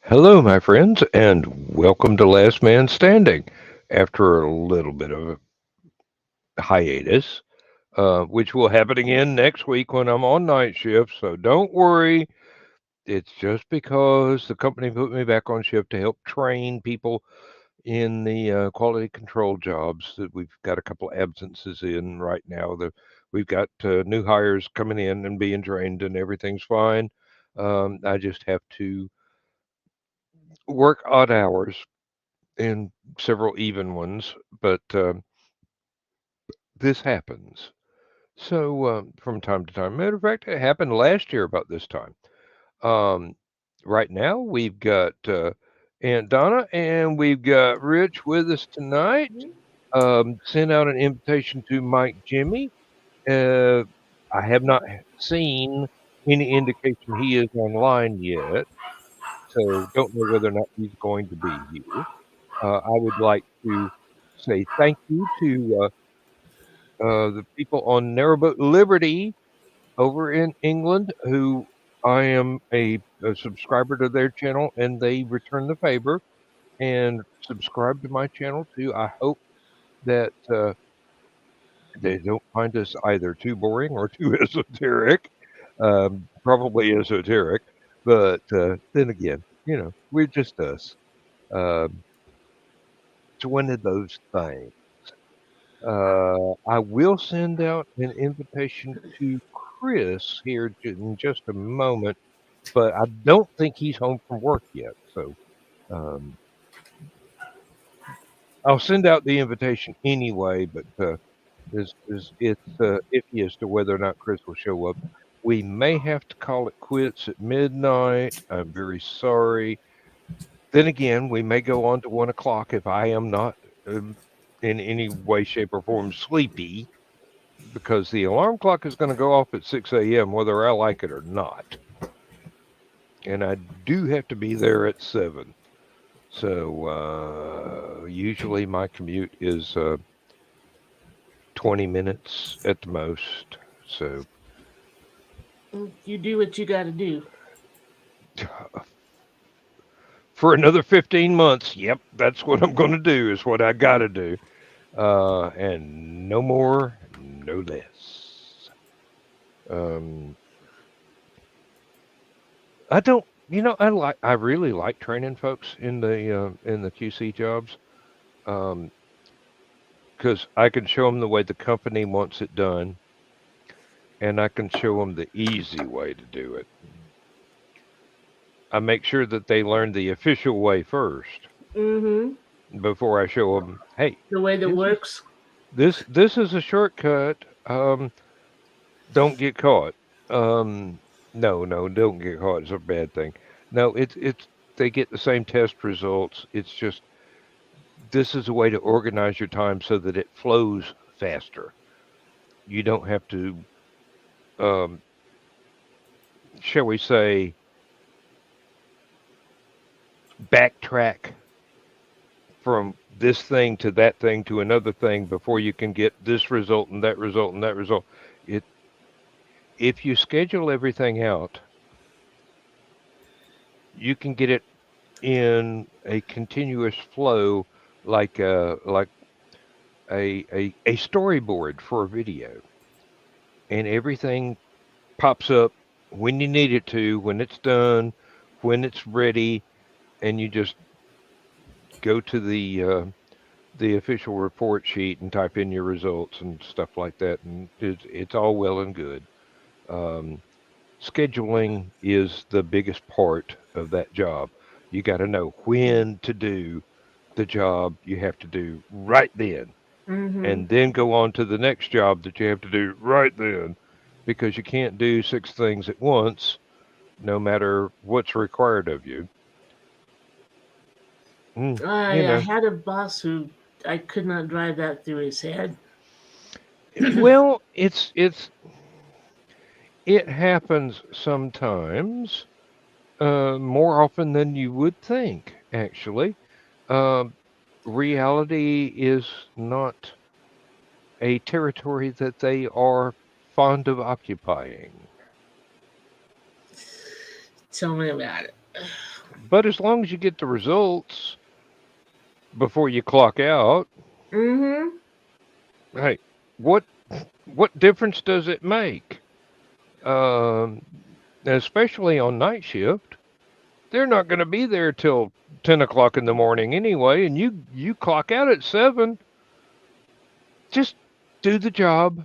Hello, my friends, and welcome to Last Man Standing. After a little bit of a hiatus, which will happen again next week when I'm on night shift, so don't worry. It's just because the company put me back on shift to help train people in the quality control jobs that we've got a couple absences in right now. We've got new hires coming in and being trained, and everything's fine. I just have to work odd hours and several even ones, but this happens. So from time to time, matter of fact, it happened last year about this time. Um, right now, we've got Aunt Donna and we've got Rich with us tonight. Sent out an invitation to Mike Jimmy. Uh, I have not seen any indication he is online yet, so don't know whether or not he's going to be here. I would like to say thank you to the people on Narrowboat Liberty over in England who I am a subscriber to their channel and they return the favor and subscribe to my channel too. I hope that they don't find us either too boring or too esoteric. Probably esoteric, but then again, we're just us. Um, it's one of those things. I will send out an invitation to Chris here in just a moment, but I don't think he's home from work yet. So um, I'll send out the invitation anyway, but it's iffy as to whether or not Chris will show up. We may have to call it quits at midnight. I'm very sorry. Then again, we may go on to 1 o'clock if I am not in any way, shape, or form sleepy because the alarm clock is going to go off at 6 a.m. whether I like it or not. And I do have to be there at 7. So usually my commute is 20 minutes at the most. So You do what you got to do. for another 15 months, yep, that's what I'm going to do, is what I got to do. And no more, no less. Um, I don't, I really like training folks in the QC jobs. Um, because I can show them the way the company wants it done, and I can show them the easy way to do it. I make sure that they learn the official way first Mm-hmm. before I show them, hey, The way that this is works. this is a shortcut. Don't get caught. Um, no, no, don't get caught. It's a bad thing. No, it's they get the same test results. It's just this is a way to organize your time so that it flows faster. You don't have to, um, shall we say, backtrack from this thing to that thing to another thing before you can get this result and that result and that result. It if you schedule everything out, you can get it in a continuous flow like a storyboard for a video. And everything pops up when you need it to, when it's done, when it's ready, and you just go to the official report sheet and type in your results and stuff like that, and it's all well and good. Um, scheduling is the biggest part of that job. You got to know when to do the job you have to do right then, Mm-hmm. and then go on to the next job that you have to do right then, because you can't do 6 things at once, no matter what's required of you. You I know, had a boss who I could not drive that through his head. well, it happens sometimes. More often than you would think, actually. Um, reality is not a territory that they are fond of occupying. Tell me about it. But as long as you get the results before you clock out, Mm-hmm. hey, what what difference does it make? Um, Especially on night shift, they're not going to be there till 10 o'clock in the morning anyway, and you clock out at 7. Just do the job,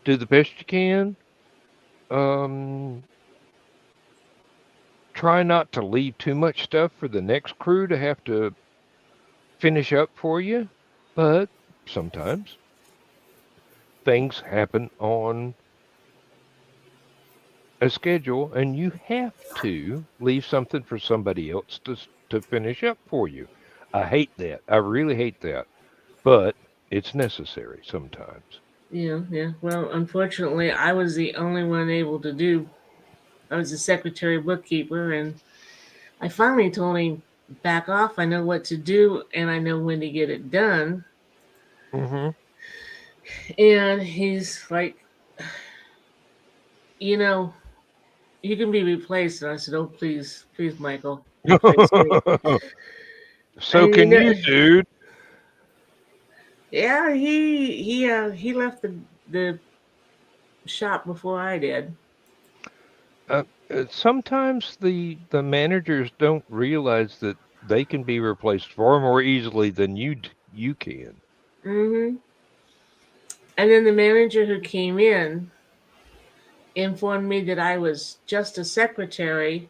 do the best you can. Um, Try not to leave too much stuff for the next crew to have to finish up for you, but sometimes things happen on a schedule and you have to leave something for somebody else to finish up for you. I hate that. I really hate that. But it's necessary sometimes. Yeah, yeah. Well, unfortunately, I was the only one able to do. I was the secretary bookkeeper, and I finally told him, "Back off. I know what to do, and I know when to get it done." Mhm. And he's like, "You know, you can be replaced." And I said, "Oh, please, please, Michael, replace me." So And can you, dude. yeah, he left the shop before I did. Sometimes the managers don't realize that they can be replaced far more easily than you can. Hmm. And then the manager who came in informed me that I was just a secretary.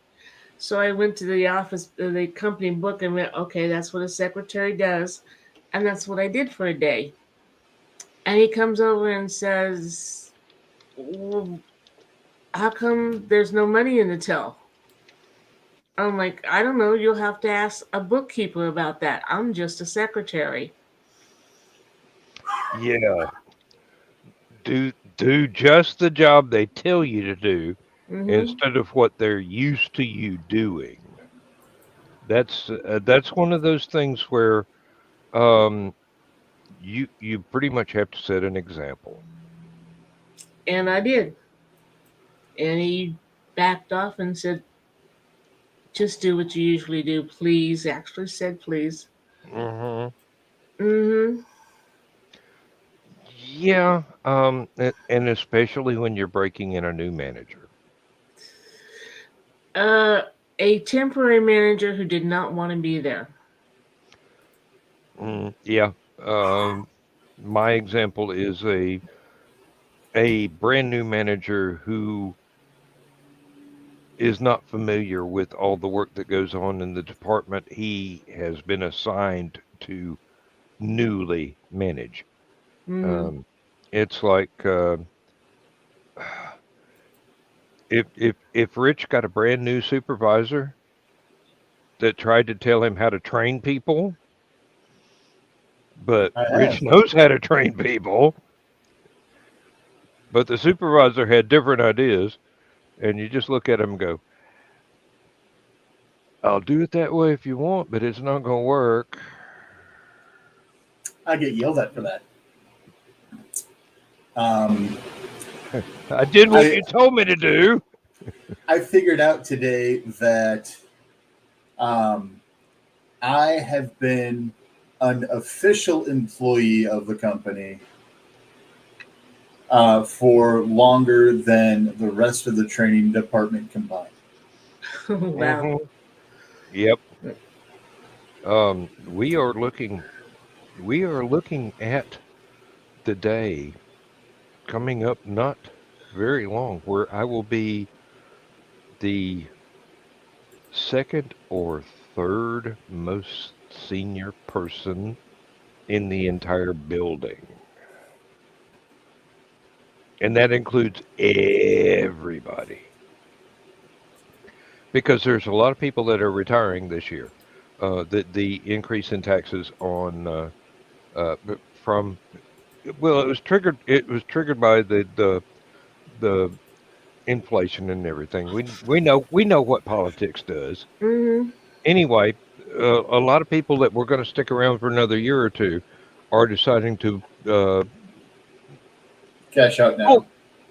So I went to the office, the company book, and went, okay, that's what a secretary does. And that's what I did for a day. And he comes over and says, well, how come there's no money in the till? I'm like, I don't know. You'll have to ask a bookkeeper about that. I'm just a secretary. Yeah, do just the job they tell you to do Hmm. instead of what they're used to you doing. That's one of those things where um, you pretty much have to set an example. And I did. And he backed off and said, just do what you usually do, please. Actually said, please. Hmm. Hmm. Yeah, and especially when you're breaking in a new manager. Uh, a temporary manager who did not want to be there. Yeah. Um, my example is a brand new manager who is not familiar with all the work that goes on in the department he has been assigned to newly manage. Hmm. Um, it's like if Rich got a brand new supervisor that tried to tell him how to train people, but I Rich have. knows how to train people, but the supervisor had different ideas, and you just look at him and go, "I'll do it that way if you want, but it's not going to work." I get yelled at for that. Um, I did what I you told me to do. I figured out today that um, I have been an official employee of the company for longer than the rest of the training department combined. Wow. Hmm. Yep. We are looking at the day coming up not very long where I will be the second or third most senior person in the entire building. And that includes everybody because there's a lot of people that are retiring this year. The increase in taxes on from well, it was triggered by the inflation and everything. We know what politics does. Hmm. Anyway, a lot of people that were going to stick around for another year or two are deciding to Cash out now.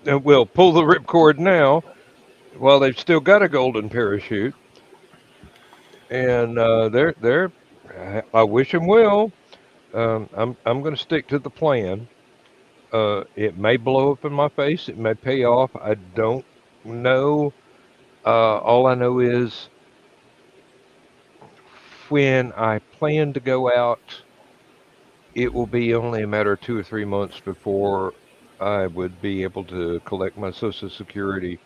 pull, pull the ripcord now while they've still got a golden parachute. and they're. I wish them well. I'm going to stick to the plan. It may blow up in my face. It may pay off. I don't know. All I know is when I plan to go out, it will be only a matter of 2 or 3 months before I would be able to collect my Social Security.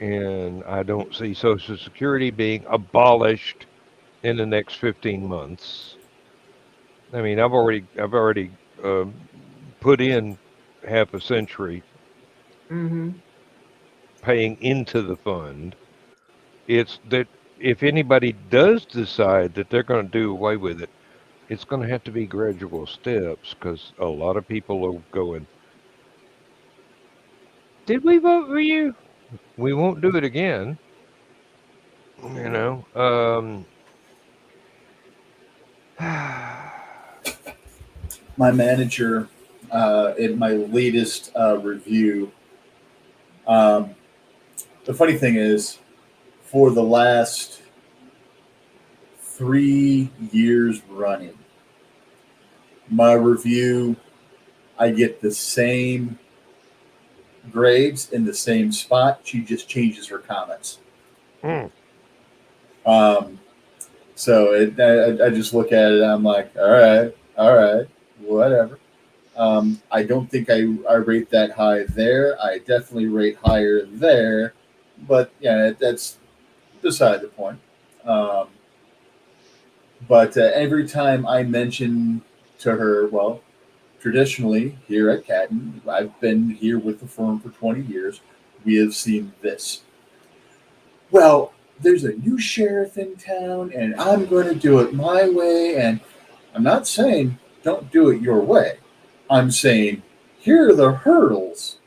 And I don't see Social Security being abolished in the next 15 months. I mean, I've already put in half a century Mm-hmm. paying into the fund. It's that if anybody does decide that they're going to do away with it, it's going to have to be gradual steps because a lot of people are going, did we vote for you? We won't do it again. You know, My manager, in my latest review, um, the funny thing is, for the last 3 years running, my review, I get the same grades in the same spot. She just changes her comments. mm, Um, I just look at it. I'm like, all right, whatever. I don't think I rate that high there. I definitely rate higher there, but yeah, that's beside the point. Um, but every time I mention to her, well, traditionally here at Catton, I've been here with the firm for 20 years. We have seen this. Well, there's a new sheriff in town, and I'm going to do it my way. And I'm not saying don't do it your way. I'm saying here are the hurdles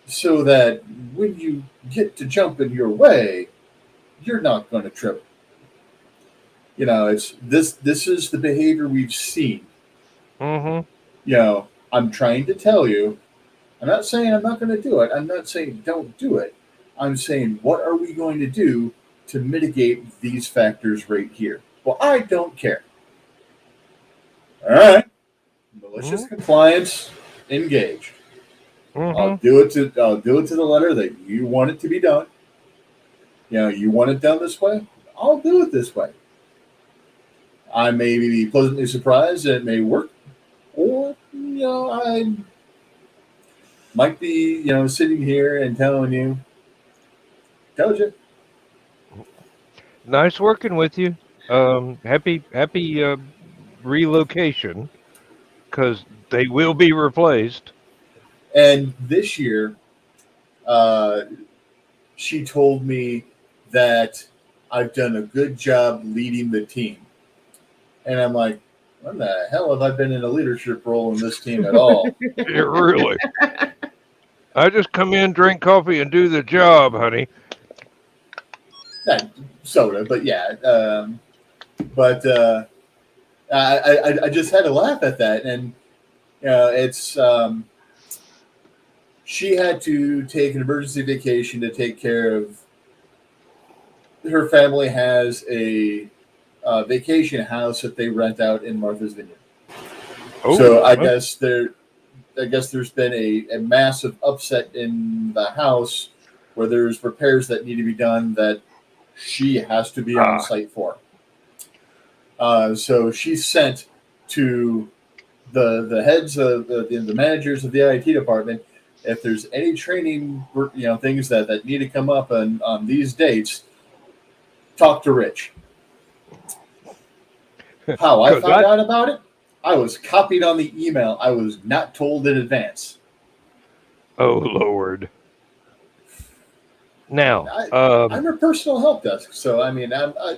so that when you get to jumping your way, you're not going to trip. It's this. This is the behavior we've seen. mm-hmm. I'm trying to tell you. I'm not saying I'm not going to do it. I'm not saying don't do it. I'm saying what are we going to do to mitigate these factors right here? Well, I don't care. All right, malicious Mm-hmm. compliance engaged. Mm-hmm. I'll do it to the letter that you want it to be done. You want it done this way. I'll do it this way. I may be pleasantly surprised that it may work, or I might be sitting here and telling you, told you. Nice working with you. Happy relocation because they will be replaced. And this year, uh, she told me that I've done a good job leading the team, and I'm like, when the hell have I been in a leadership role in this team at all? Yeah, really. I just come in, drink coffee, and do the job, honey. Not soda, but yeah. But I just had to laugh at that, and it's she had to take an emergency vacation to take care of. Her family has a vacation house that they rent out in Martha's Vineyard. So Oh, I guess there's been a massive upset in the house where there's repairs that need to be done that she has to be on ah, site for. So she sent to the heads of the managers of the IT department, if there's any training things that need to come up on these dates, talk to Rich. How I because found out about it? I was copied on the email. I was not told in advance. oh Lord. Now, I, I'm a personal help desk, so I mean, I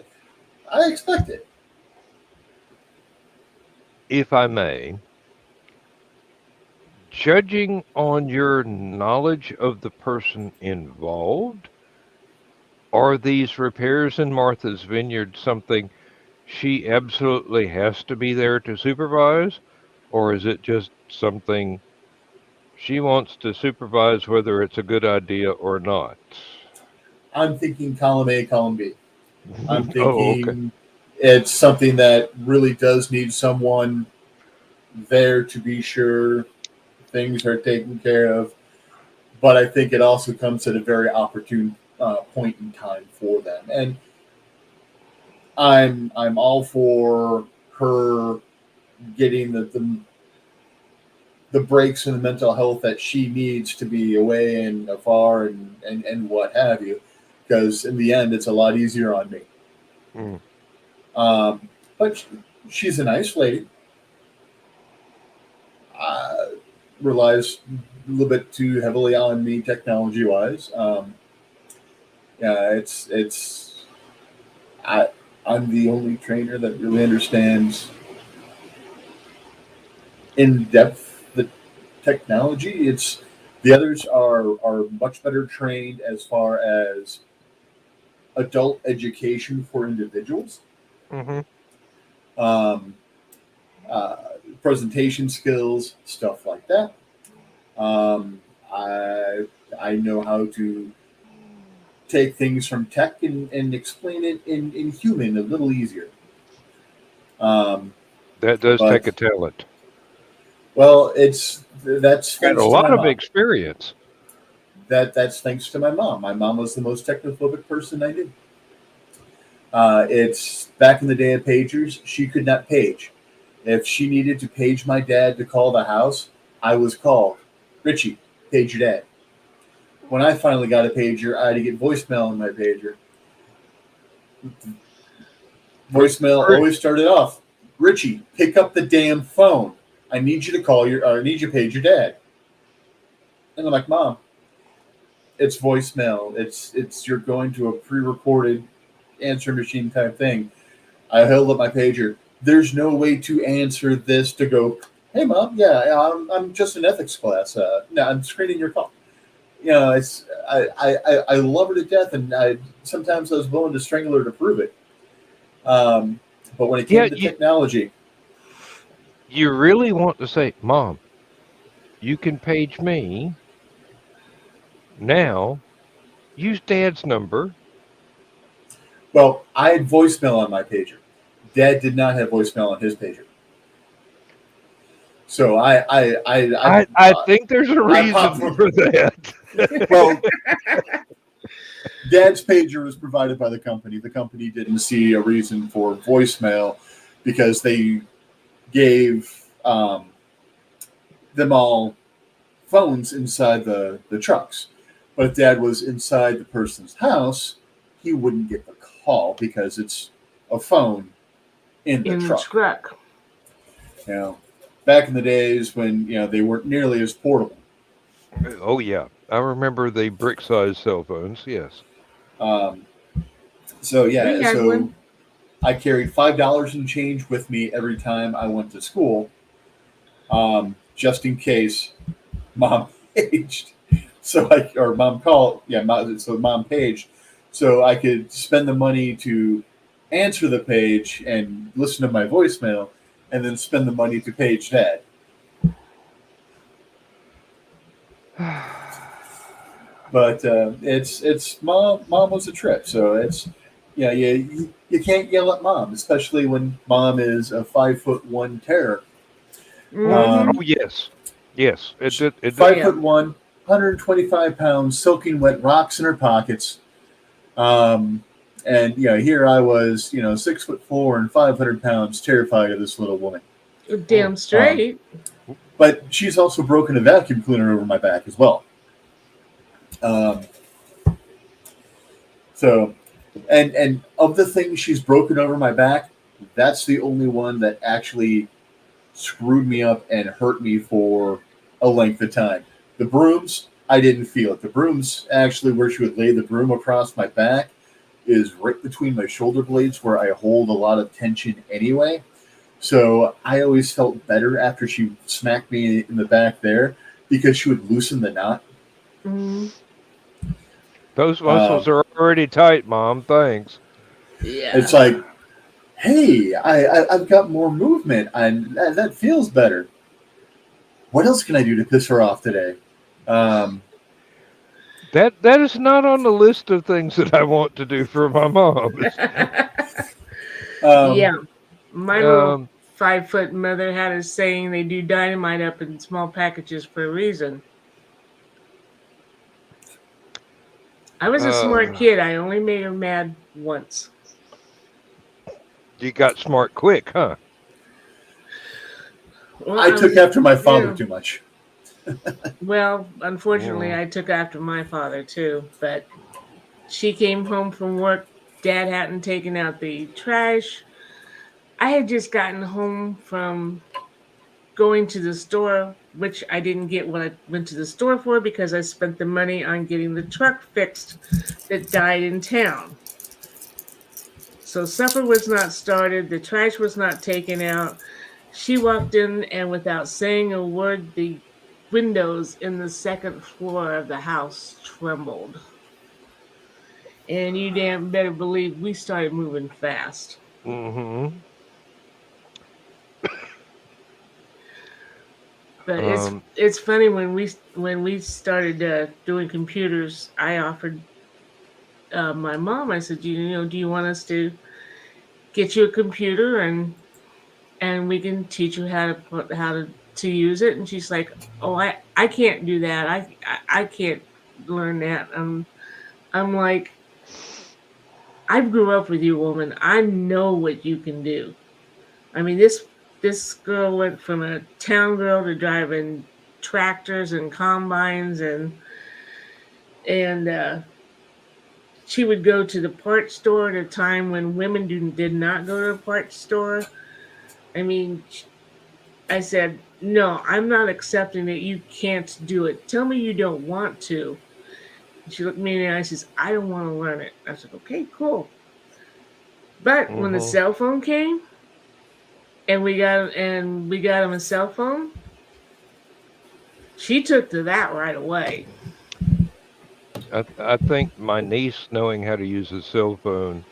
expect it. if I may, judging on your knowledge of the person involved, are these repairs in Martha's Vineyard something she absolutely has to be there to supervise, or is it just something she wants to supervise whether it's a good idea or not? I'm thinking column A, column B. I'm Oh, okay. thinking it's something that really does need someone there to be sure things are taken care of. But I think it also comes at a very opportune point in time for them. And I'm all for her getting the breaks in the mental health that she needs to be away and afar and what have you. Because in the end, it's a lot easier on me. Mm. But she's a nice lady. Relies a little bit too heavily on me technology wise. Yeah, it's I'm the only trainer that really understands in depth the technology. It's the others are much better trained as far as adult education for individuals, Mm-hmm. um, uh, presentation skills, stuff like that. Um, I I know how to take things from tech and explain it in human a little easier. Um, That does take but a talent well, that's and a thanks to my lot of mom. experience. That's thanks to my mom. My mom was the most technophobic person I knew. It's back in the day of pagers. She could not page. If she needed to page my dad to call the house, I was called. Richie, page your dad. When I finally got a pager, I had to get voicemail on my pager. Voicemail always started off, Richie, pick up the damn phone. I need you to call your, or I need you to page your dad. And I'm like, Mom, it's voicemail. It's you're going to a pre-recorded answer machine type thing. I held up my pager. There's no way to answer this to go, hey Mom, yeah, I'm just in ethics class. No, I'm screening your call. You know, it's I love her to death, and sometimes I was willing to strangle her to prove it. Um, but when it Yeah, came to technology, you really want to say, Mom, you can page me now. Use Dad's number. well, I had voicemail on my pager. Dad did not have voicemail on his pager. So I think there's a I popped reason from for that. well, Dad's pager was provided by the company. The company didn't see a reason for voicemail because they gave them all phones inside the trucks. But if Dad was inside the person's house, he wouldn't get the call because it's a phone in the In the truck. truck. You know, back in the days when they weren't nearly as portable. Oh yeah, I remember the brick-sized cell phones. Yes. Um, so We yeah, had so one. I carried $5 in change with me every time I went to school, just in case Mom paged. Or Mom called, yeah, so Mom paged, so I could spend the money to answer the page and listen to my voicemail, and then spend the money to page Dad. But it's mom was a trip, so it's you can't yell at Mom, especially when Mom is a 5'1" terror. Mm-hmm. Oh yes, yes. It did. It did. Five Yeah. foot one, 125 pounds, soaking wet, rocks in her pockets. Um, and here I was, 6'4" and 500 pounds, terrified of this little woman. Mm. Damn Um, straight. but she's also broken a vacuum cleaner over my back as well. Um, so, and of the things she's broken over my back, that's the only one that actually screwed me up and hurt me for a length of time. The brooms, I didn't feel it. The brooms, actually, where she would lay the broom across my back, is right between my shoulder blades where I hold a lot of tension anyway. So I always felt better after she smacked me in the back there because she would loosen the knot. Mm-hmm. Those Uh, muscles are already tight, Mom. Thanks. it's Yeah. like, hey, I've got more movement and that feels better. What else can I do to piss her off today? Um, That is not on the list of things that I want to do for my mom. Um, Yeah, my little Um, 5 foot mother had us saying they do dynamite up in small packages for a reason. I was a smart uh, kid. I only made her mad once. you got smart quick, huh? Well, I I took was, after my you father know, too much. well, unfortunately, Mm, I took after my father too. But she came home from work. Dad hadn't taken out the trash. I had just gotten home from going to the store, which I didn't get what I went to the store for because I spent the money on getting the truck fixed that died in town. So supper was not started, the trash was not taken out. She walked in and without saying a word, the windows in the second floor of the house trembled. And you damn better believe we started moving fast. mm-hmm. But it's Um, it's funny when we started doing computers. I offered my mom. I said, you know, do you want us to get you a computer and we can teach you how to to use it? And she's like, oh, I can't do that. I can't learn that. I'm like, I grew up with you, woman. I know what you can do. I mean, this girl went from a town girl to driving tractors and combines and she would go to the parts store at a time when women did not go to a parts store. I mean, I said, no, I'm not accepting that you can't do it. Tell me you don't want to. And she looked me in the eye and says, I don't want to learn it. I said, okay, cool. But when the mm-hmm. cell phone came and we got him a cell phone, she took to that right away. I think my niece knowing how to use a cell phone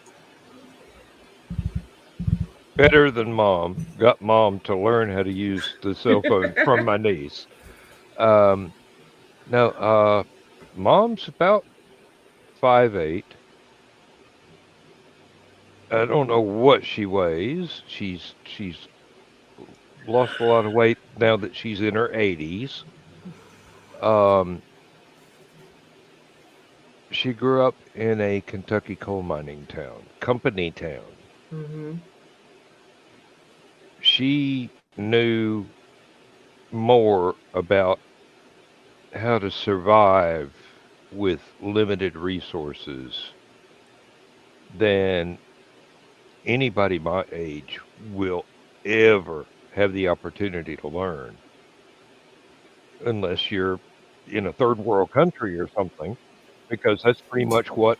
better than mom got mom to learn how to use the cell phone from my niece. Um, no, mom's about 5'8". I don't know what she weighs. She's lost a lot of weight now that she's in her 80s. Um, she grew up in a Kentucky coal mining town, company town. Hmm. She knew more about how to survive with limited resources than anybody my age will ever have the opportunity to learn, unless you're in a third world country or something, because that's pretty much what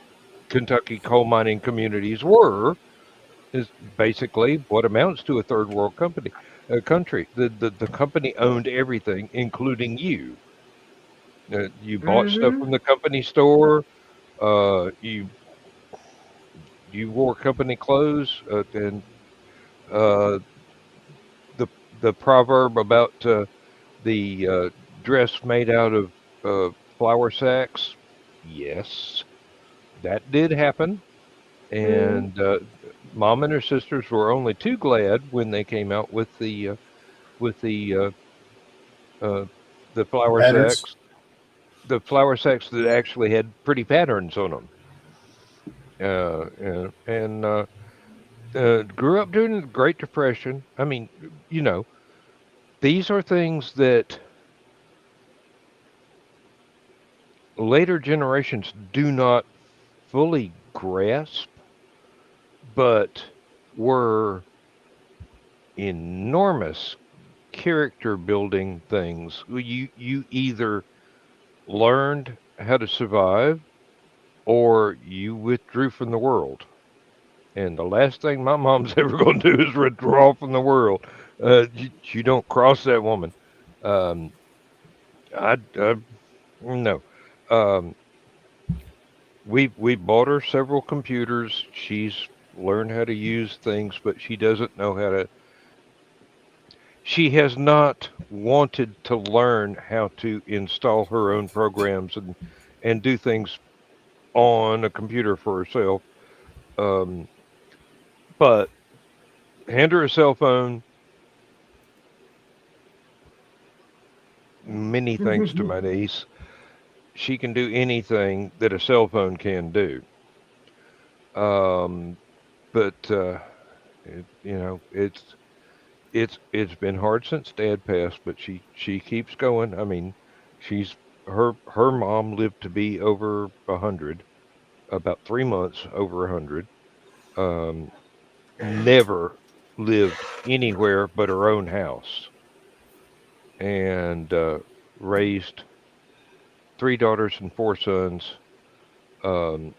Kentucky coal mining communities were, is basically what amounts to a third world company, a country. The company owned everything, including you. You bought stuff Hmm. from the company store. You wore company clothes, and uh, the the proverb about the dress made out of uh, flour sacks. Yes, that did happen, Hmm. and mom and her sisters were only too glad when they came out with uh, the Patterns. the flour sacks that actually had pretty patterns on them. And grew up during the Great Depression. I mean, you know, these are things that later generations do not fully grasp, but were enormous character building things. You either learned how to survive or you withdrew from the world. And the last thing my mom's ever going to do is withdraw from the world. You don't cross that woman. Um, I no. Um, we bought her several computers. She's learned how to use things, but she doesn't know how to. She has not wanted to learn how to install her own programs and do things on a computer for herself. Um, but hand her a cell phone. Many thanks to my niece. She can do anything that a cell phone can do. Um, but it's been hard since Dad passed, but she keeps going. I mean, she's her mom lived to be over 100, about 3 months over 100. Um, Never lived anywhere but her own house, and raised three daughters and four sons. Um,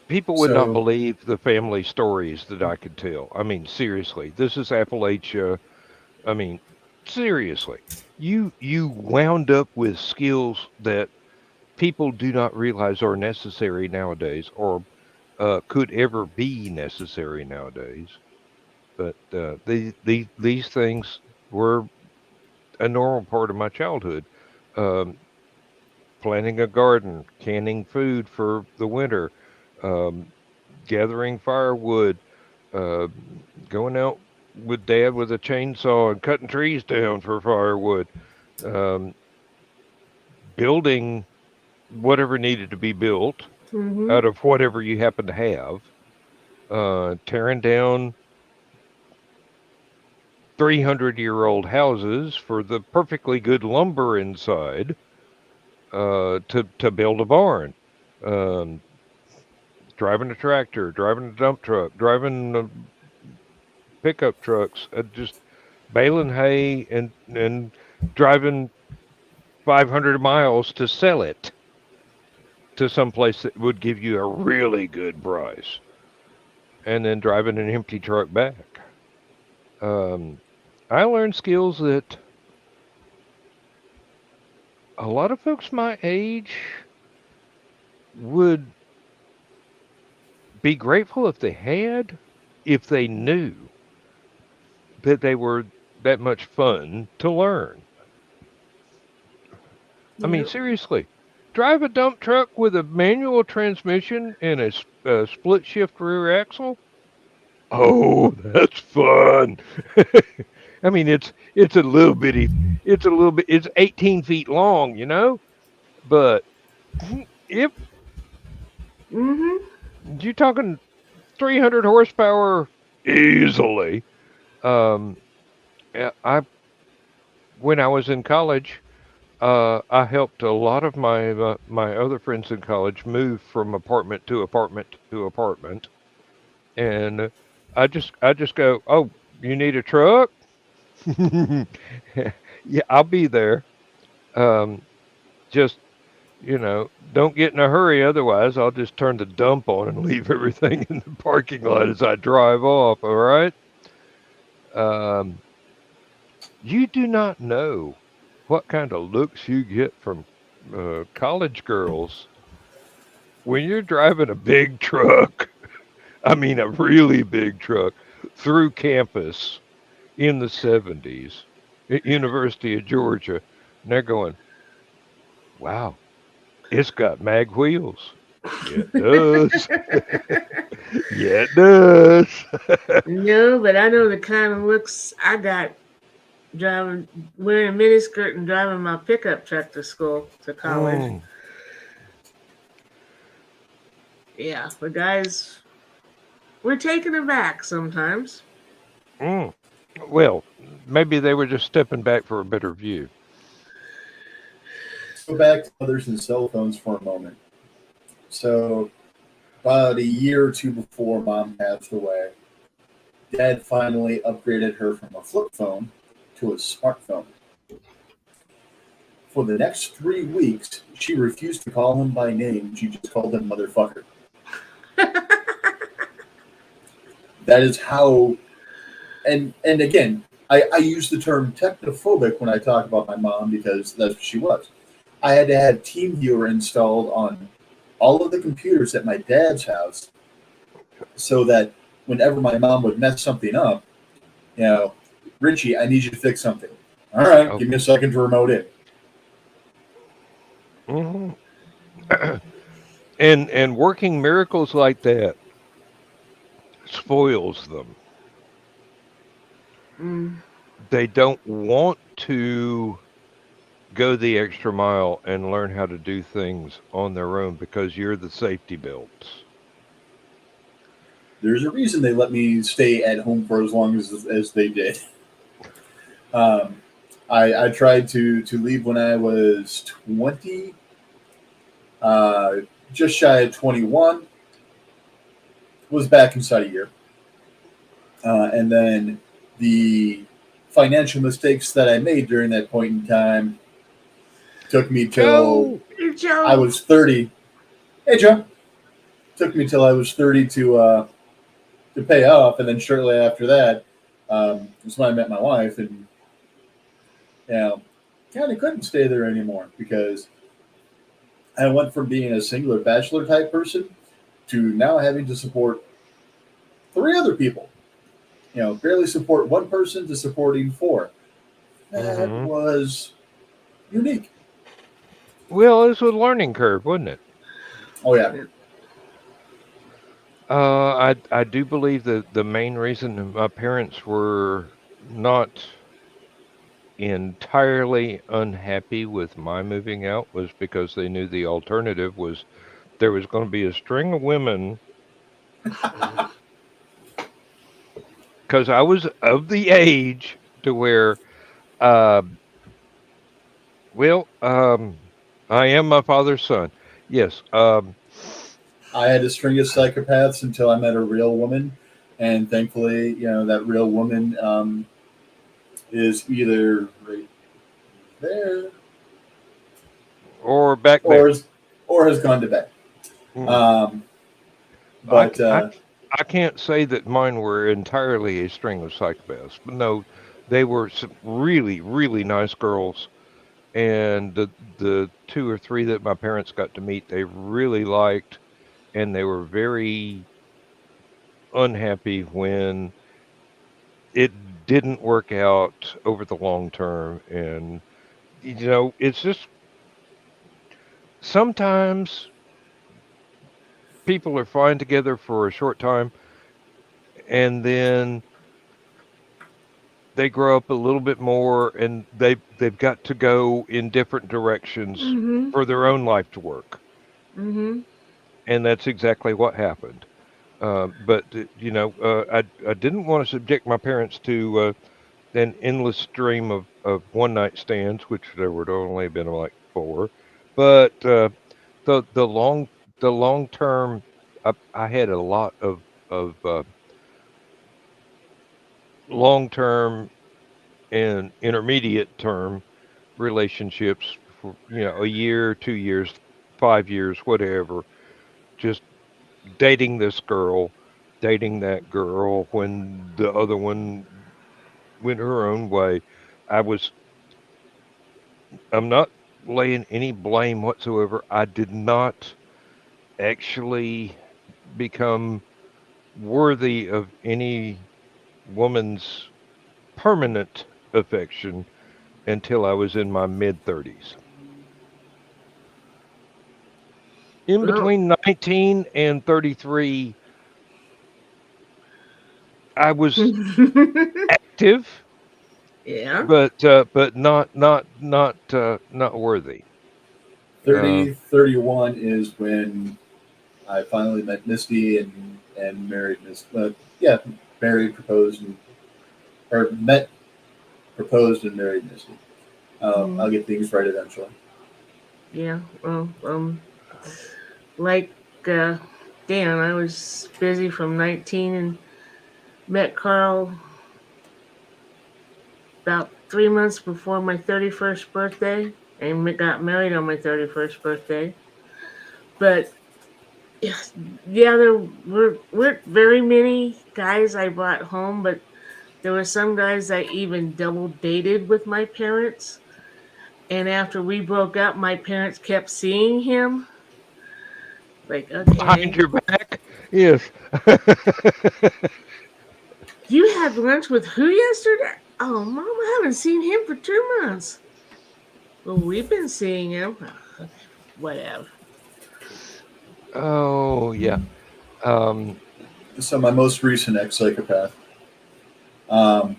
People would not So believe the family stories that I could tell. I mean, seriously, this is Appalachia. I mean, seriously, you wound up with skills that people do not realize are necessary nowadays, or could ever be necessary nowadays. But these things were a normal part of my childhood. Um, Planting a garden, canning food for the winter, um, gathering firewood, uh, going out with Dad with a chainsaw and cutting trees down for firewood, um, building whatever needed to be built Mm-hmm. out of whatever you happen to have, tearing down 300-year-old houses for the perfectly good lumber inside, to build a barn. Um, Driving a tractor, driving a dump truck, driving pickup trucks, just baling hay and driving 500 miles to sell it to some place that would give you a really good price, and then driving an empty truck back. Um, I learned skills that a lot of folks my age would be grateful if they had, if they knew that they were that much fun to learn. I mean, Yep. seriously, drive a dump truck with a manual transmission and a split shift rear axle. Oh, that's fun. I mean, it's a little bitty. It's a little bit. It's 18 feet long, but if Mm-hmm. you're talking 300 horsepower easily, um, I when I was in college, I helped a lot of my other friends in college move from apartment to apartment to apartment, and I just go, oh, you need a truck? Yeah, I'll be there. Um, just don't get in a hurry. Otherwise, I'll just turn the dump on and leave everything in the parking lot as I drive off. All right. Um, you do not know what kind of looks you get from college girls when you're driving a big truck. I mean, a really big truck through campus in the 70s at University of Georgia. And they're going, wow, it's got mag wheels. Yeah, it does. Yeah, it does. No, but I know the kind of looks I got driving, wearing a miniskirt and driving my pickup truck to school, to college. Mm, Yeah, the guys were taken aback sometimes. mm. Well, maybe they were just stepping back for a better view. let's go back to mothers and cell phones for a moment. So about a year or two before mom passed away, dad finally upgraded her from a flip phone to a smartphone. For the next 3 weeks, she refused to call him by name. She just called him motherfucker. That is how, and again, I use the term technophobic when I talk about my mom because that's what she was. I had to have TeamViewer installed on all of the computers at my dad's house so that whenever my mom would mess something up, you know, Richie, I need you to fix something. All right, give me a Okay. second to remote in. Hmm. And working miracles like that spoils them. Mm. They don't want to go the extra mile and learn how to do things on their own because you're the safety belts. There's a reason they let me stay at home for as long as they did. Um, I tried to leave when I was 20, uh, just shy of 21. Was back inside a year, and then the financial mistakes that I made during that point in time took me till Joe, Hey, I Joe. was 30. Hey, Joe. Took me till I was 30 to pay off, and then shortly after that, was when I met my wife, and you know, kind of couldn't stay there anymore because I went from being a singular bachelor type person to now having to support three other people. Barely support one person to supporting four. That hmm was unique. well, it was a learning curve, wasn't it? Oh yeah, I do believe that the main reason that my parents were not entirely unhappy with my moving out was because they knew the alternative was there was going to be a string of women because I was of the age to where, uh, well, I am my father's son. Yes. I had a string of psychopaths until I met a real woman, and thankfully, that real woman is either right there Or back or there. is, or has gone to bed. Mm. Um, I, but c- I, c- I can't say that mine were entirely a string of psychopaths, but no, they were some really, really nice girls. And the two or three that my parents got to meet, they really liked, and they were very unhappy when it didn't work out over the long term. And it's just sometimes people are fine together for a short time, and then they grow up a little bit more and they've got to go in different directions Mm-hmm. for their own life to work, Mm-hmm. and that's exactly what happened. But I didn't want to subject my parents to an endless stream of one night stands, which there would only been like four. But the long term, I had a lot of long term and intermediate term relationships for a year, 2 years, 5 years, whatever. Just dating this girl, dating that girl when the other one went her own way. I was I'm not laying any blame whatsoever. I did not actually become worthy of any woman's permanent affection until I was in my mid 30s. In Well. between 19 and 33, I was active, Yeah. but not worthy. Uh, 31 is when I finally met Misty and married Misty. Yeah, married, proposed, or met, proposed, and married Misty. Mm. I'll get things right eventually. Yeah. Well. Like, uh, Dan, I was busy from 19 and met Carl about 3 months before my 31st birthday, and got married on my 31st birthday. But yeah, there weren't very many guys I brought home, but there were some guys I even double dated with my parents. And after we broke up, my parents kept seeing him. Like, behind okay, your back, yes. you had lunch with who yesterday? Oh, Mom, I haven't seen him for 2 months. Well, we've been seeing him. Oh, okay, whatever. Oh, yeah. Um, So my most recent ex-psychopath, um,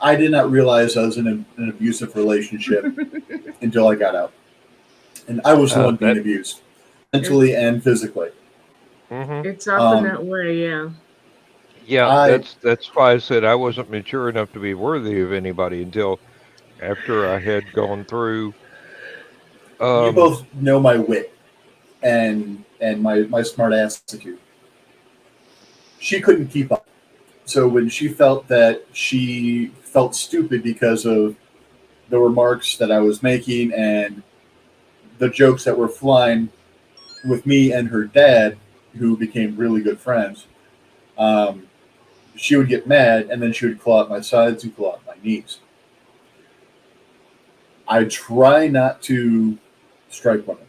I did not realize I was in an abusive relationship until I got out. And I was the one being that. abused, It, mentally and physically. Hmm. it's often Um, that way, yeah. Yeah, I that's why I said I wasn't mature enough to be worthy of anybody until after I had gone through. You Um, both know my wit and my smart attitude. She couldn't keep up. So when she felt that she felt stupid because of the remarks that I was making and the jokes that were flying with me and her dad, who became really good friends, um, she would get mad and then she would claw at my sides and claw at my knees. I try not to strike women.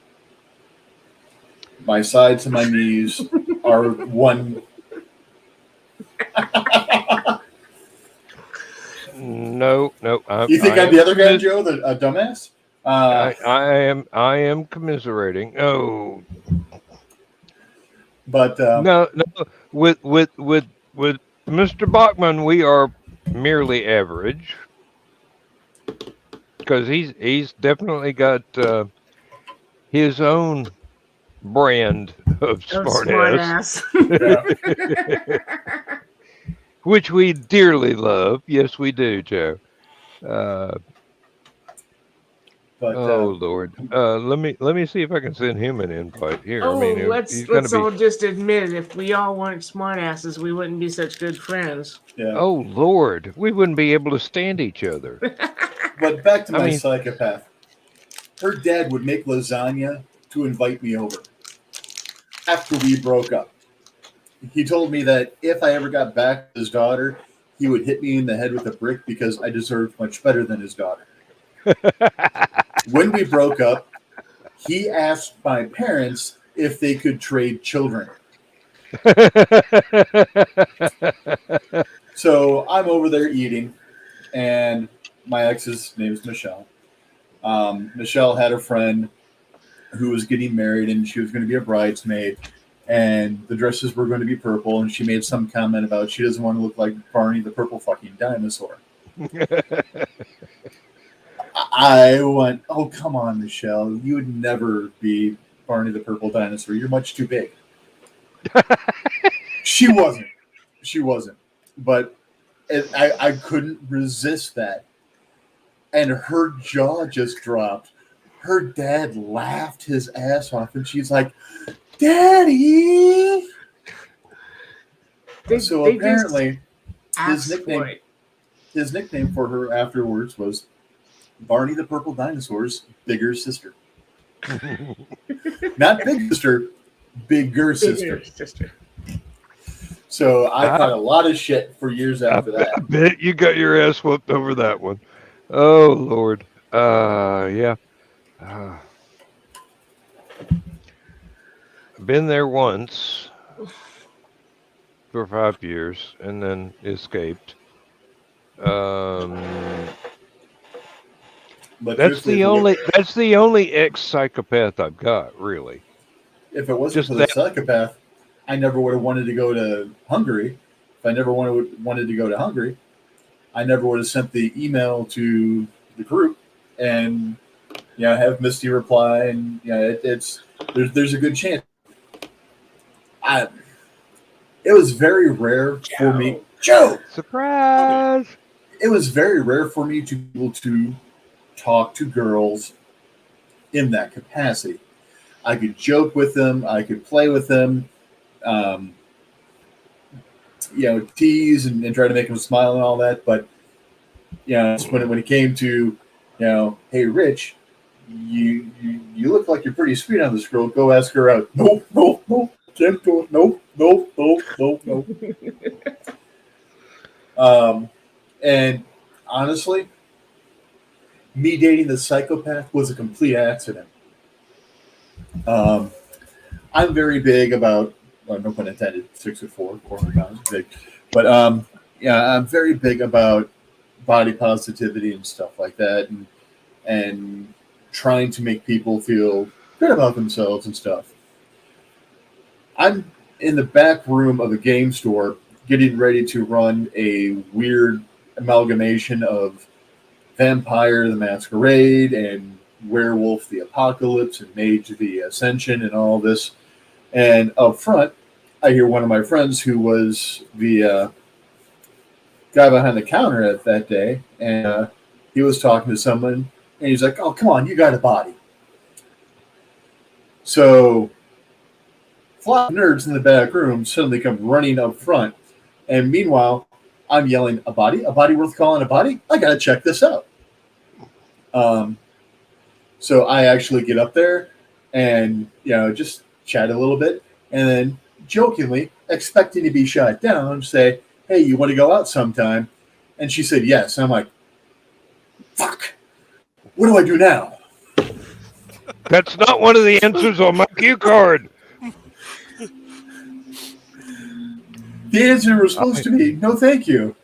My sides and my knees are one. no, no, You think I I'm the am other guy, Joe, the dumbass? Uh, I am commiserating. Oh, but no, no, with Mr. Bachman, we are merely average because he's definitely got his own brand of Of smart smartass, ass. yeah, which we dearly love. Yes, we do, Joe. Uh, but oh Lord, let me see if I can send him an invite here. I Oh, mean, he's going to let's be. all just admit it. If we all weren't smartasses, we wouldn't be such good friends. yeah. Oh Lord, we wouldn't be able to stand each other. But back to I my mean, psychopath. Her dad would make lasagna to invite me over after we broke up. He told me that if I ever got back with his daughter, he would hit me in the head with a brick because I deserved much better than his daughter. When we broke up, he asked my parents if they could trade children. So I'm over there eating, and my ex's name is Michelle. Michelle had a friend who was getting married, and she was going to be a bridesmaid, and the dresses were going to be purple, and she made some comment about she doesn't want to look like Barney the purple fucking dinosaur. I went, oh, come on, Michelle. You would never be Barney the purple dinosaur. You're much too big. She wasn't. She wasn't. But I couldn't resist that. And her jaw just dropped. Her dad laughed his ass off, and she's like, Daddy. So They just apparently, his asked for nickname it. his nickname for her afterwards was Barney the Purple Dinosaur's bigger sister. Not big sister, bigger sister. Sister. So I I, caught a lot of shit for years after I that. bet you got your ass whooped over that one. Oh Lord. Yeah. Uh, been there once for 5 years and then escaped. Um, But truthfully, that's the only ex psychopath I've got, really. if it wasn't for Just the that. psychopath, I never would have wanted to go to Hungary. If I never wanted to go to Hungary, I never would have sent the email to the group and have Misty reply, and it's there's a good chance. I It was very rare for me, Joe. Surprise! It was very rare for me to be able to talk to girls in that capacity. I could joke with them, I could play with them, um, tease and try to make them smile and all that. But when it came to, hey Rich, you look like you're pretty sweet on this girl. Go ask her out. Nope, nope, nope. Can't do it. Nope, nope, nope, nope, nope. And honestly, me dating the psychopath was a complete accident. Um, I'm very big about, well, no pun intended, 6'4", 400 pounds, big. But I'm very big about body positivity and stuff like that, and trying to make people feel good about themselves and stuff. I'm in the back room of a game store getting ready to run a weird amalgamation of Vampire the Masquerade and Werewolf the Apocalypse and Mage the Ascension and all this. And up front, I hear one of my friends who was the guy behind the counter at that day, and he was talking to someone, and he's like, "Oh, come on, you got a body." So, flock of nerds in the back room suddenly come running up front, and meanwhile, I'm yelling, "A body? A body worth calling a body? I gotta check this out." Um, so I actually get up there, and just chat a little bit, and then jokingly, expecting to be shot down, say, "Hey, you want to go out sometime?" And she said yes. And I'm like, "Fuck! What do I do now?" That's not one of the answers on my cue card. The answer was supposed to be no, thank you.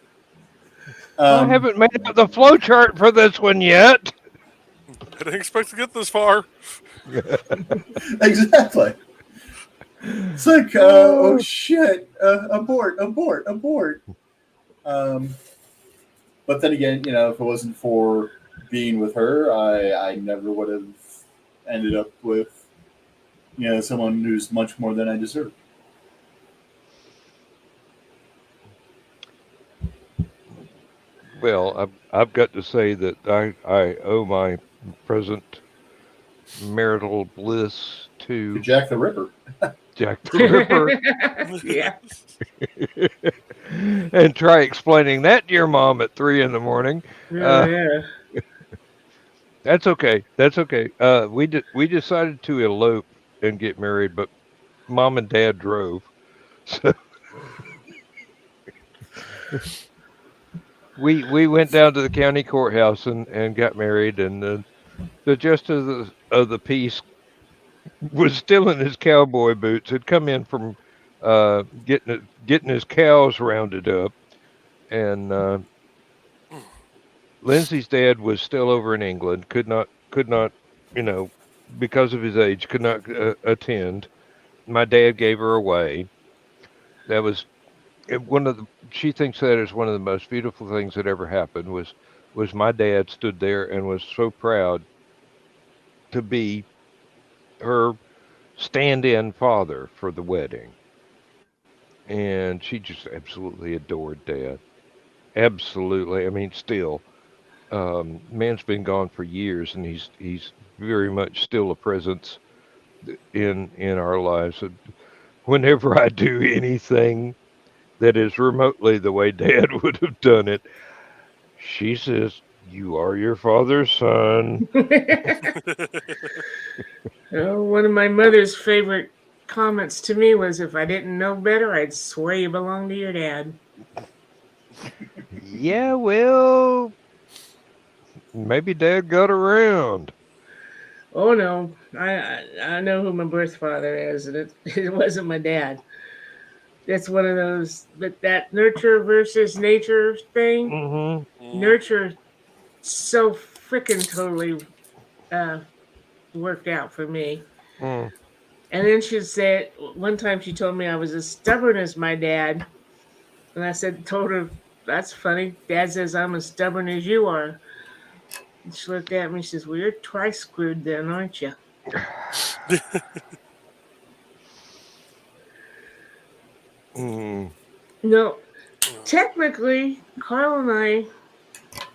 I haven't made out the flow chart for this one yet. I didn't expect to get this far. Exactly. It's like, oh shit, abort, abort, abort. But then again, if it wasn't for being with her, I never would have ended up with, someone who's much more than I deserve. Well, I've got to say that I owe my present marital bliss To to Jack the Ripper. Jack the Ripper. Yeah. And try explaining that to your mom at 3 in the morning. Oh, yeah. That's okay. That's okay. We decided to elope and get married, but mom and dad drove. So we went down to the county courthouse and got married, and the justice of the peace was still in his cowboy boots. Had come in from getting his cows rounded up, and Lindsay's dad was still over in England. Could not, you know, because of his age, could not attend. My dad gave her away. That was one of the. She thinks that is one of the most beautiful things that ever happened. Was my dad stood there and was so proud to be her stand-in father for the wedding, and she just absolutely adored dad. Absolutely. I mean, still, man's been gone for years, and he's very much still a presence in our lives. And whenever I do anything that is remotely the way Dad would have done it, she says, "You are your father's son." Oh, one of my mother's favorite comments to me was, if I didn't know better, I'd swear you belong to your dad. Yeah, well, maybe Dad got around. Oh no, I know who my birth father is, and it it wasn't my dad. That's one of those, but that nurture versus nature thing. Mm-hmm. Mm. Nurture so freaking totally uh, worked out for me. Mm. And then she said one time she told me I was as stubborn as my dad, and I told her, "That's funny. Dad says I'm as stubborn as you are." And she looked at me and says, "Well, you're twice screwed then, aren't you?" Mm. No, technically, Carl and I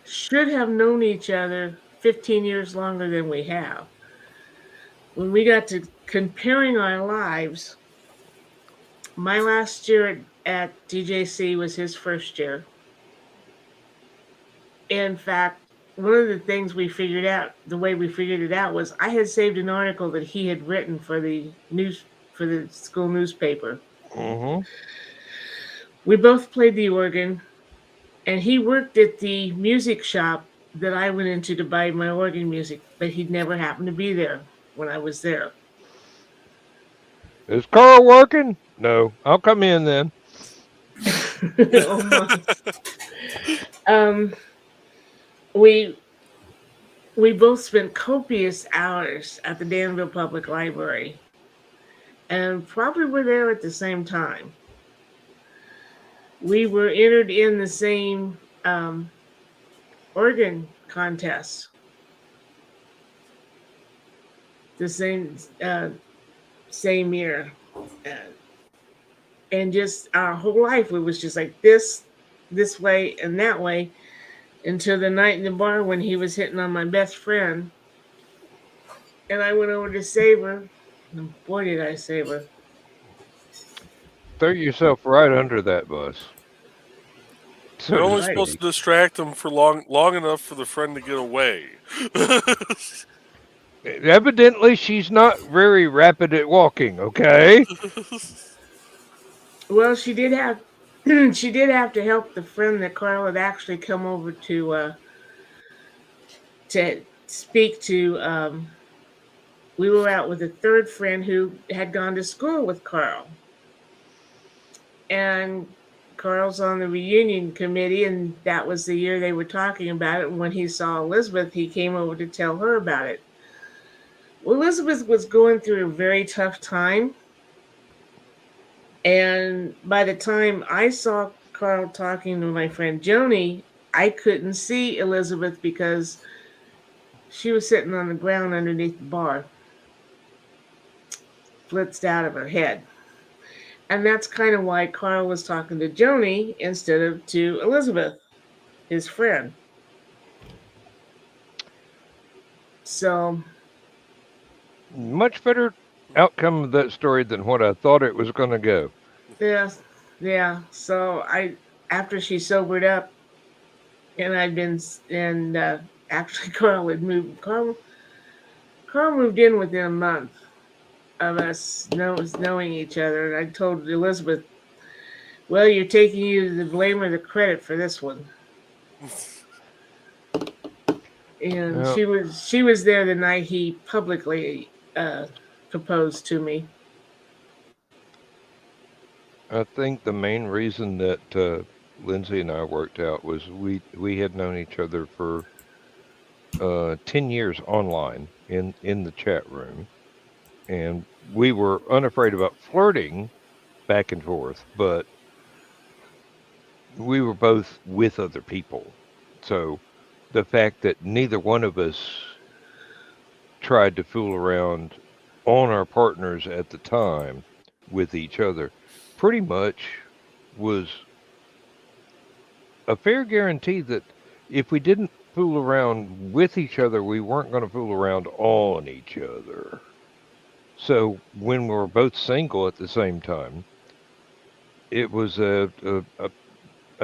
should have known each other 15 years longer than we have. When we got to comparing our lives, my last year at DJC was his first year. In fact, one of the things we figured out, the way we figured it out, was I had saved an article that he had written for the school newspaper. Mm-hmm. We both played the organ, and he worked at the music shop that I went into to buy my organ music, but he'd never happened to be there when I was there. Is Carl working? No. I'll come in then. Oh my. Um, we we both spent copious hours at the Danville Public Library. and probably were there at the same time. We were entered in the same organ contest, the same year, uh, and just our whole life it was just like this way and that way until the night in the bar when he was hitting on my best friend, and I went over to save her. And boy, did I save her! Throw yourself right under that bus, so You're to only Right. supposed speak. to distract them for long enough for the friend to get away. Evidently, she's not very rapid at walking. Okay. Well, she did have she did have to help the friend that Carl had actually come over to speak to. We were out with a third friend who had gone to school with Carl, and Carl's on the reunion committee, and that was the year they were talking about it. And when he saw Elizabeth, he came over to tell her about it. Well, Elizabeth was going through a very tough time, and by the time I saw Carl talking to my friend Joni, I couldn't see Elizabeth because she was sitting on the ground underneath the bar, blitzed out of her head. And that's kind of why Carl was talking to Joni instead of to Elizabeth, his friend. So, Much better outcome of that story than what I thought it was going to go. yeah, yeah. So after she sobered up, and and actually Carl moved in within a month of us knowing each other. And I told Elizabeth, well, you're taking you the blame or the credit for this one. And Well, she was there the night he publicly proposed to me. I think the main reason that Lindsay and I worked out was we had known each other for 10 years online in the chat room, and we were unafraid about flirting back and forth, but we were both with other people. So the fact that neither one of us tried to fool around on our partners at the time with each other pretty much was a fair guarantee that if we didn't fool around with each other, we weren't going to fool around on each other. So when we were both single at the same time, it was a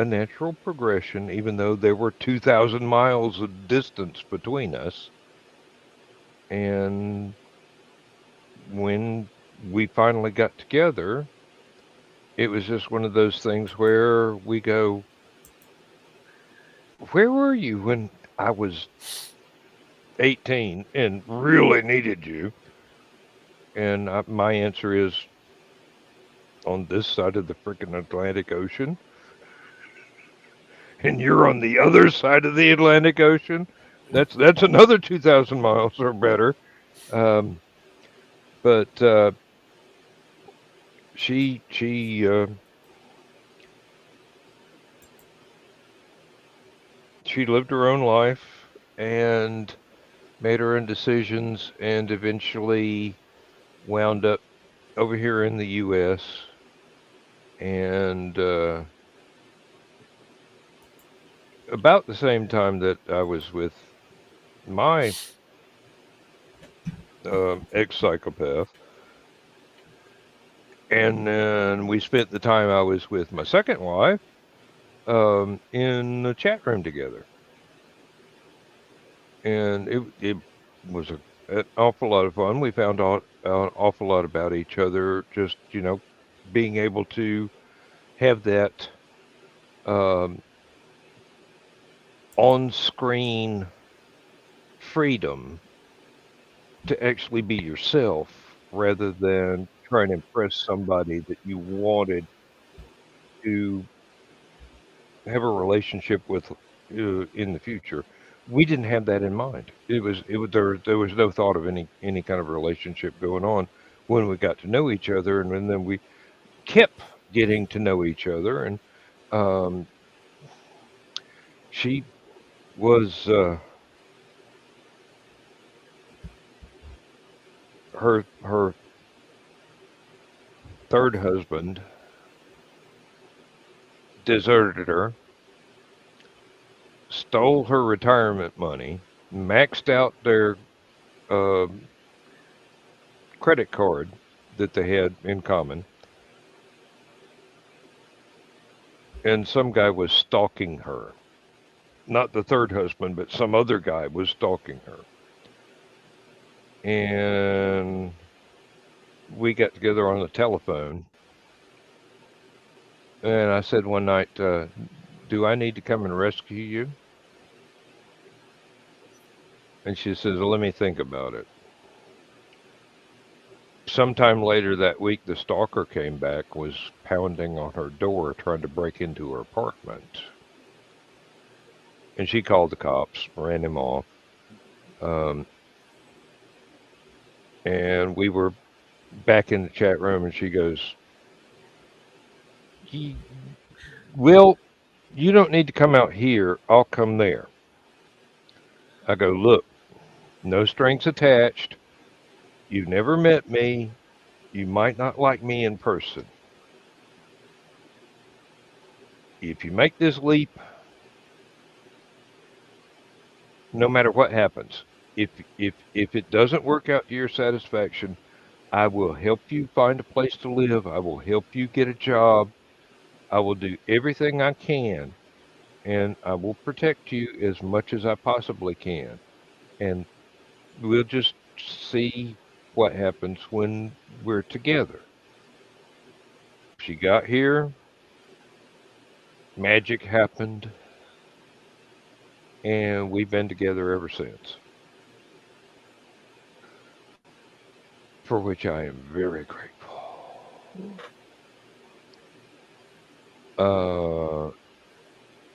natural progression, even though there were 2,000 miles of distance between us. And when we finally got together, it was just one of those things where we go, where were you when I was 18 and really needed you? And my answer is on this side of the freaking Atlantic Ocean, and you're on the other side of the Atlantic Ocean. That's another 2,000 miles or better. Um, but she she lived her own life and made her own decisions, and eventually wound up over here in the U.S. And about the same time that I was with my ex psychopath, and then we spent the time I was with my second wife in the chat room together, and it was an awful lot of fun. We found out an awful lot about each other, just being able to have that um, on-screen freedom to actually be yourself rather than trying to impress somebody that you wanted to have a relationship with in the future. We didn't have that in mind. There was no thought of any kind of relationship going on. when we got to know each other, and then we kept getting to know each other, and um, she was her third husband deserted her, stole her retirement money, maxed out their um, credit card that they had in common, and some guy was stalking her. Not the third husband, but some other guy was stalking her. And we got together on the telephone. And I said one night, do I need to come and rescue you? And she says, let me think about it. Sometime later that week, the stalker came back, was pounding on her door, trying to break into her apartment. And she called the cops, ran him off. Um, and we were back in the chat room, and she goes, "Ye- Will, you don't need to come out here. I'll come there." I go, "Look, no strings attached. You've never met me. You might not like me in person. If you make this leap, no matter what happens, if it doesn't work out to your satisfaction, I will help you find a place to live. I will help you get a job. I will do everything I can, and I will protect you as much as I possibly can. And we'll just see what happens when we're together." She got here, magic happened, and we've been together ever since, for which I am very grateful. Uh,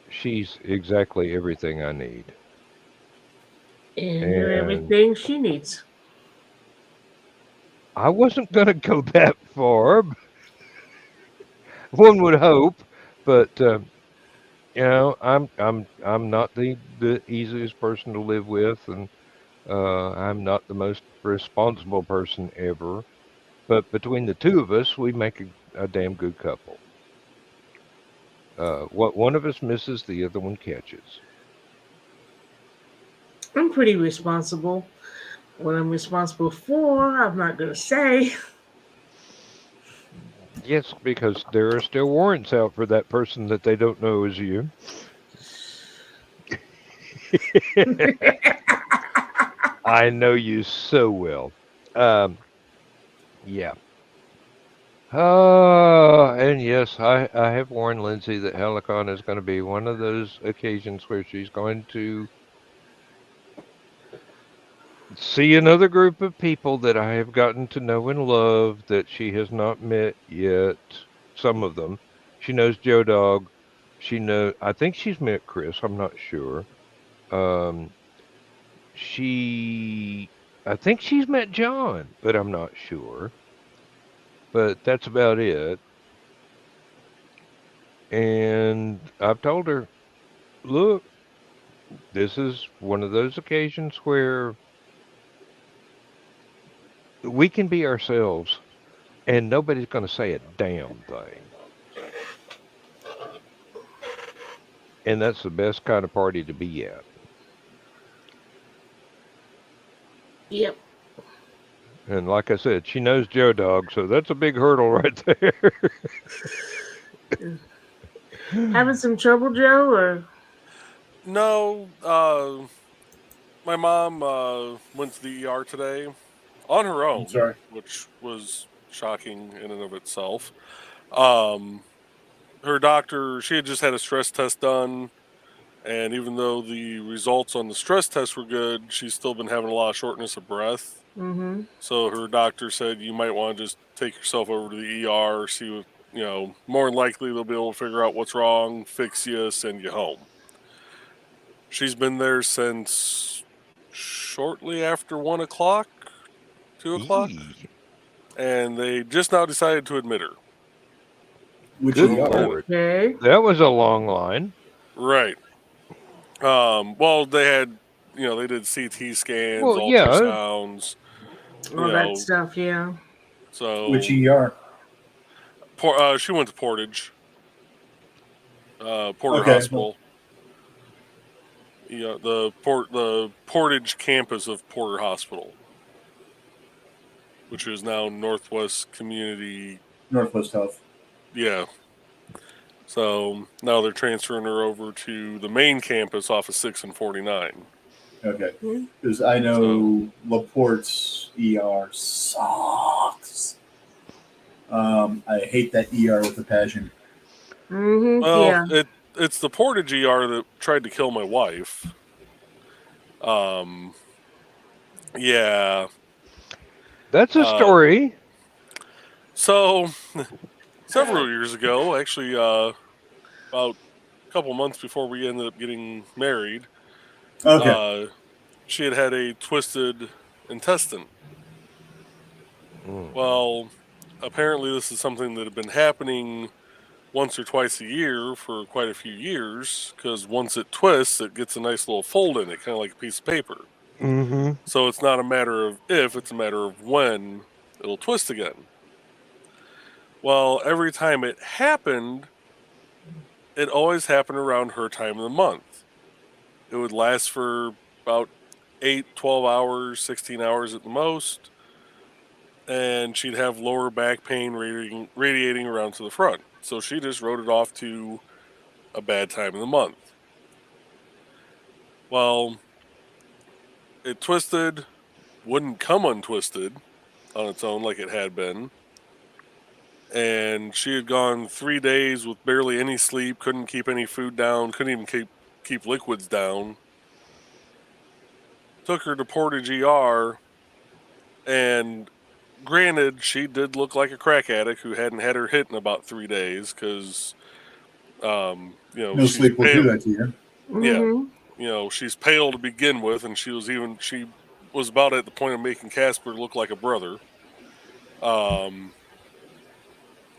she's exactly everything I need. And you're And everything she needs. I wasn't going to go that far, one would hope, but I'm not the easiest person to live with, and I'm not the most responsible person ever. But between the two of us, we make a damn good couple. What one of us misses, the other one catches. I'm pretty responsible. What I'm responsible for, I'm not going to say. Yes, because there are still warrants out for that person that they don't know is you. I know you so well. Um, yeah. And yes, I have warned Lindsay that Hallowcon is going to be one of those occasions where she's going to see another group of people that I have gotten to know and love that she has not met yet. Some of them. She knows Joe Dog. I think she's met Chris. I'm not sure. Um, she, I think she's met John, but I'm not sure. But that's about it. And I've told her, look, this is one of those occasions where we can be ourselves and nobody's going to say a damn thing. And that's the best kind of party to be at. Yep. And like I said, she knows Joe Dog, so that's a big hurdle right there. Having some trouble, Joe, or No, my mom went to the ER today on her I'm own, sorry. which was shocking in and of itself. Um, Her doctor, she had just had a stress test done, and even though the results on the stress test were good, she's still been having a lot of shortness of breath. mm-hmm. So her doctor said you might want to just take yourself over to the ER, see what, more than likely they'll be able to figure out what's wrong, fix you, send you home. She's been there since shortly after 1 o'clock, 2 o'clock. Eee. and they just now decided to admit her. Which Good ER? Lord. Okay. That was a long line. Right. Well, they had, they did CT scans, Well, yeah. ultrasounds, All that stuff, yeah. So Which ER? She went to Portage, Porter Okay. Hospital. Yeah, the Portage campus of Porter Hospital, which is now Northwest Community. Northwest Health. Yeah. So now they're transferring her over to the main campus off of 6 and 49. Okay. Hmm. Because I know LaPorte's ER sucks. I hate that ER with a passion. Mm-hmm. Well, Yeah. it's the Portage ER that tried to kill my wife. Yeah. That's a story. So several years ago, actually, about a couple months before we ended up getting married, Okay. she had a twisted intestine. Mm. Well, apparently this is something that had been happening once or twice a year for quite a few years, because once it twists, it gets a nice little fold in it, kind of like a piece of paper. Mm-hmm. So it's not a matter of if, it's a matter of when it'll twist again. Well, every time it happened, it always happened around her time of the month. It would last for about 8, 12 hours, 16 hours at the most. And she'd have lower back pain radiating around to the front. So she just wrote it off to a bad time of the month. Well, it twisted, wouldn't come untwisted on its own like it had been. And she had gone 3 days with barely any sleep, couldn't keep any food down, couldn't even keep liquids down. Took her to Portage ER, and granted, she did look like a crack addict who hadn't had her hit in about 3 days because, No she's sleep will pale. do that to you. Yeah, Mm-hmm. She's pale to begin with, and she was about at the point of making Casper look like a brother.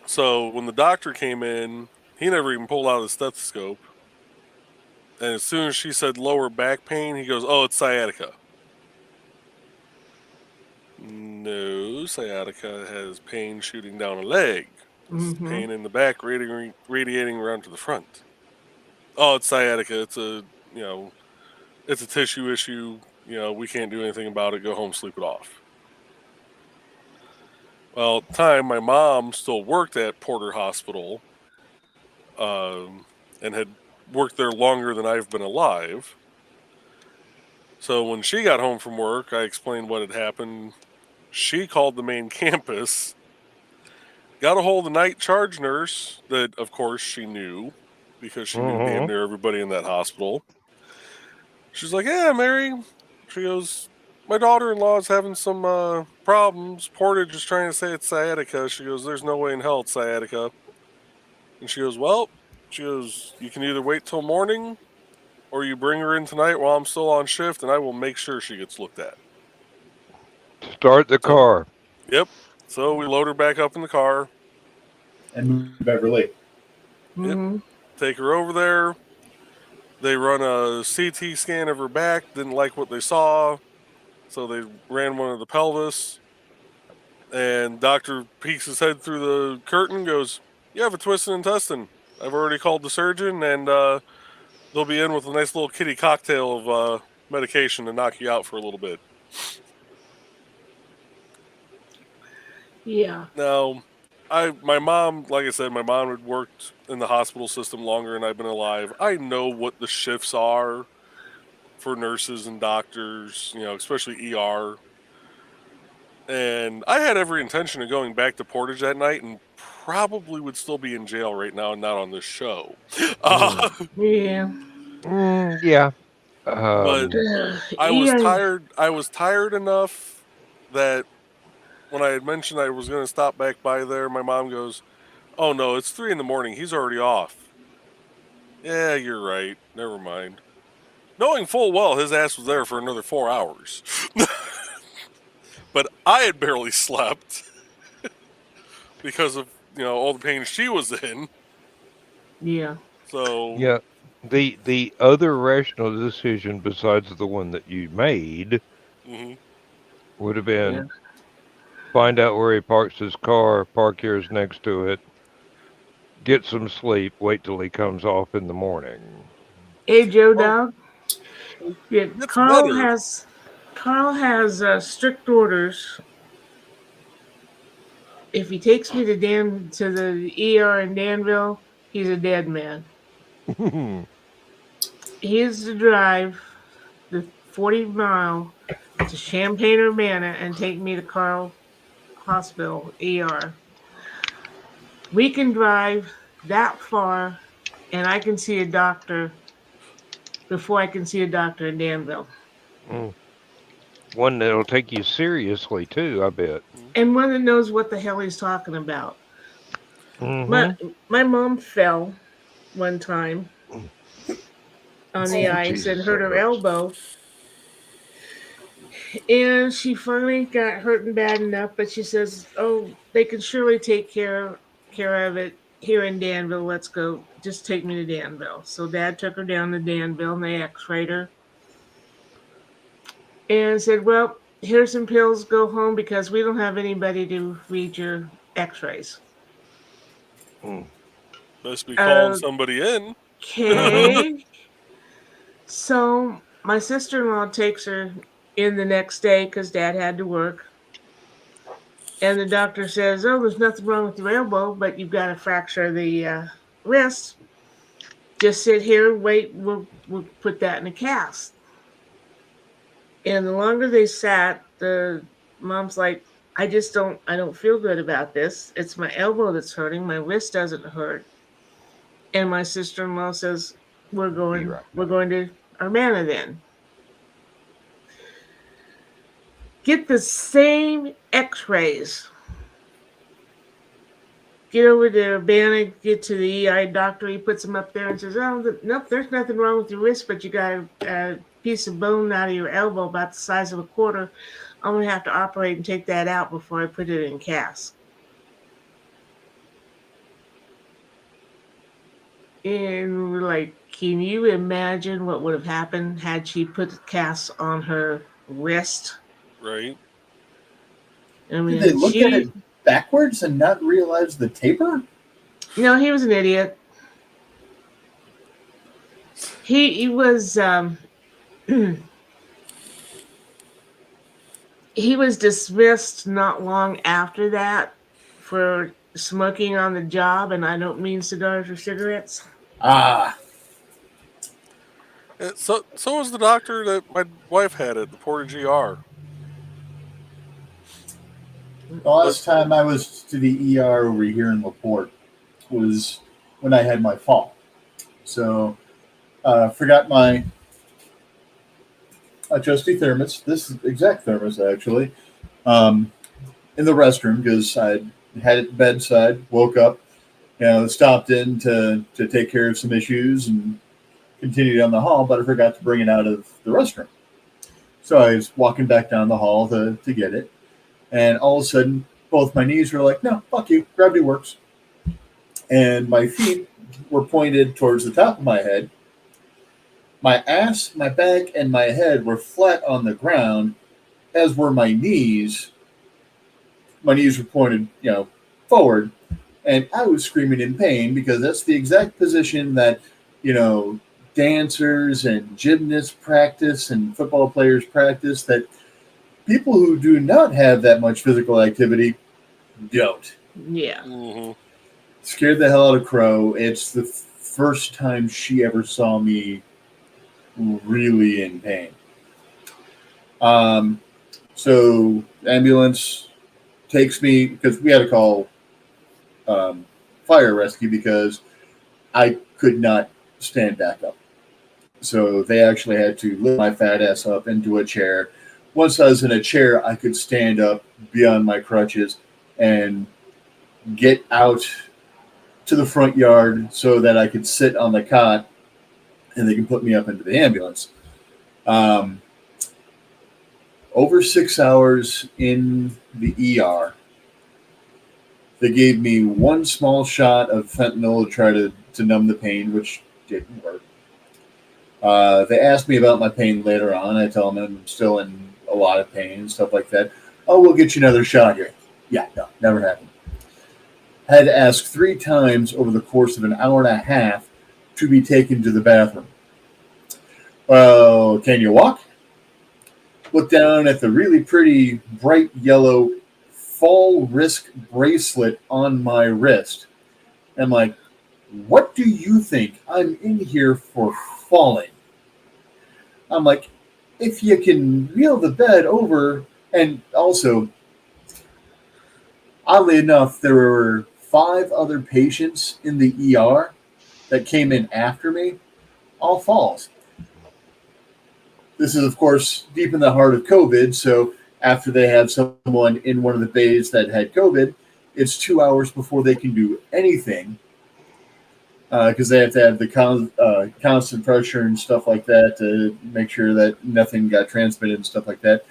So when the doctor came in, he never even pulled out his stethoscope. And as soon as she said lower back pain, he goes, "Oh, it's sciatica." No, sciatica has pain shooting down a leg. This is Mm-hmm. pain in the back radiating around to the front. Oh, it's sciatica. It's a tissue issue. We can't do anything about it. Go home, sleep it off. Well, at the time, my mom still worked at Porter Hospital, and had worked there longer than I've been alive. So when she got home from work, I explained what had happened. She called the main campus, got a hold of the night charge nurse that, of course, she knew because she knew damn near everybody in that hospital. She's like, "Yeah, Mary." She goes, "My daughter-in-law is having some problems. Portage is trying to say it's sciatica." She goes, "There's no way in hell it's sciatica." And she goes, "Well," she goes, "you can either wait till morning or you bring her in tonight while I'm still on shift, and I will make sure she gets looked at." Start the car. Yep. So we load her back up in the car. And move to Beverly. Yep. Mm-hmm. Take her over there. They run a CT scan of her back. Didn't like what they saw, so they ran one of the pelvis. And doctor peeks his head through the curtain, goes, "You have a twisted intestine. I've already called the surgeon, and they'll be in with a nice little kitty cocktail of medication to knock you out for a little bit." Yeah. Now, my mom, like I said, my mom had worked in the hospital system longer than I've been alive. I know what the shifts are for nurses and doctors, especially ER. And I had every intention of going back to Portage that night, and probably would still be in jail right now and not on this show. Yeah. Yeah. But I was Yeah. tired. I was tired enough that when I had mentioned I was going to stop back by there, my mom goes, "Oh no, it's 3 in the morning. He's already off." Yeah, you're right. Never mind. Knowing full well his ass was there for another 4 hours. But I had barely slept. because of all the pain she was in. Yeah. So Yeah. The other rational decision besides the one that you made mhm. would have Yeah. been find out where he parks his car, park yours next to it, get some sleep, wait till he comes off in the morning. Hey, Joe Well, Dog. Yeah, it's better, Carl has strict orders. If he takes me to the ER in Danville, he's a dead man. He is to drive the 40 mile to Champaign Urbana and take me to Carl Hospital ER. We can drive that far, and I can see a doctor before I can see a doctor in Danville. Mm. One that'll take you seriously too, I bet. Mhm. And one that knows what the hell he's talking about. My Mm-hmm. my mom fell one time on the Oh, ice and Jesus, hurt that her hurts. elbow, and she finally got hurting bad enough. But she says, "Oh, they can surely take care of it here in Danville. Let's go. Just take me to Danville." So Dad took her down to Danville, and they X-rayed her and said, "Well, here's some pills. Go home because we don't have anybody to read your X-rays." Mm. Best be calling somebody in. Mm-hmm. Okay. So my sister-in-law takes her in the next day because Dad had to work. And the doctor says, "Oh, there's nothing wrong with your elbow, but you've got a fracture of the wrist. Just sit here, wait. We'll put that in a cast." And the longer they sat, the mom's like, I don't feel good about this. It's my elbow that's hurting. My wrist doesn't hurt." And my sister-in-law says, Be right we're back. going to Urbana then. Get the same X-rays. Get over to Urbana, get to the EI doctor. He puts them up there and says, "Oh, nope, there's nothing wrong with your wrist, but you got a piece of bone out of your elbow about the size of a quarter. I'm going to have to operate and take that out before I put it in cast." And we're like, can you imagine what would have happened had she put casts on her wrist? Right. I Did they mean, look at it backwards and not realize the taper? no, he was an idiot. He was he was dismissed not long after that for smoking on the job, and I don't mean cigars or cigarettes. Ah, So was the doctor that my wife had at the Portage ER. the But last time I was to the ER over here in LaPorte was when I had my fall. So, forgot my trusty thermos, this exact thermos actually, um, in the restroom because I had it bedside, woke up, stopped in to take care of some issues and continued down the hall, but I forgot to bring it out of the restroom. So I was walking back down the hall to get it. And all of a sudden, both my knees were like, no, fuck you, gravity works. And my feet were pointed towards the top of my head. My ass, my back, and my head were flat on the ground, as were my knees. My knees were pointed, forward. And I was screaming in pain because that's the exact position that, you know, dancers and gymnasts practice and football players practice that people who do not have that much physical activity don't. Yeah. mhm. Scared the hell out of Crow. It's the first time she ever saw me really in pain. Um, so ambulance takes me because we had to call um, fire rescue because I could not stand back up. So they actually had to lift my fat ass up into a chair. Once I was in a chair, I could stand up beyond my crutches and get out to the front yard so that I could sit on the cot and they can put me up into the ambulance. Um, over 6 hours in the ER, They gave me one small shot of fentanyl to try to numb the pain, which didn't work. They asked me about my pain later on. I tell them I'm still in a lot of pain and stuff like that. Oh, we'll get you another shot here. Yeah, no, never happened. Had to ask 3 times over the course of an hour and a half to be taken to the bathroom. Well, can you walk? Look down at the really pretty bright yellow fall risk bracelet on my wrist. I'm like, what do you think I'm in here for falling? I'm like, if you can wheel the bed over, and also, oddly enough, there were 5 other patients in the ER that came in after me, all falls. This is, of course, deep in the heart of COVID, so after they have someone in one of the bays that had COVID, it's 2 hours before they can do anything because they have to have the constant pressure and stuff like that to make sure that nothing got transmitted and stuff like that.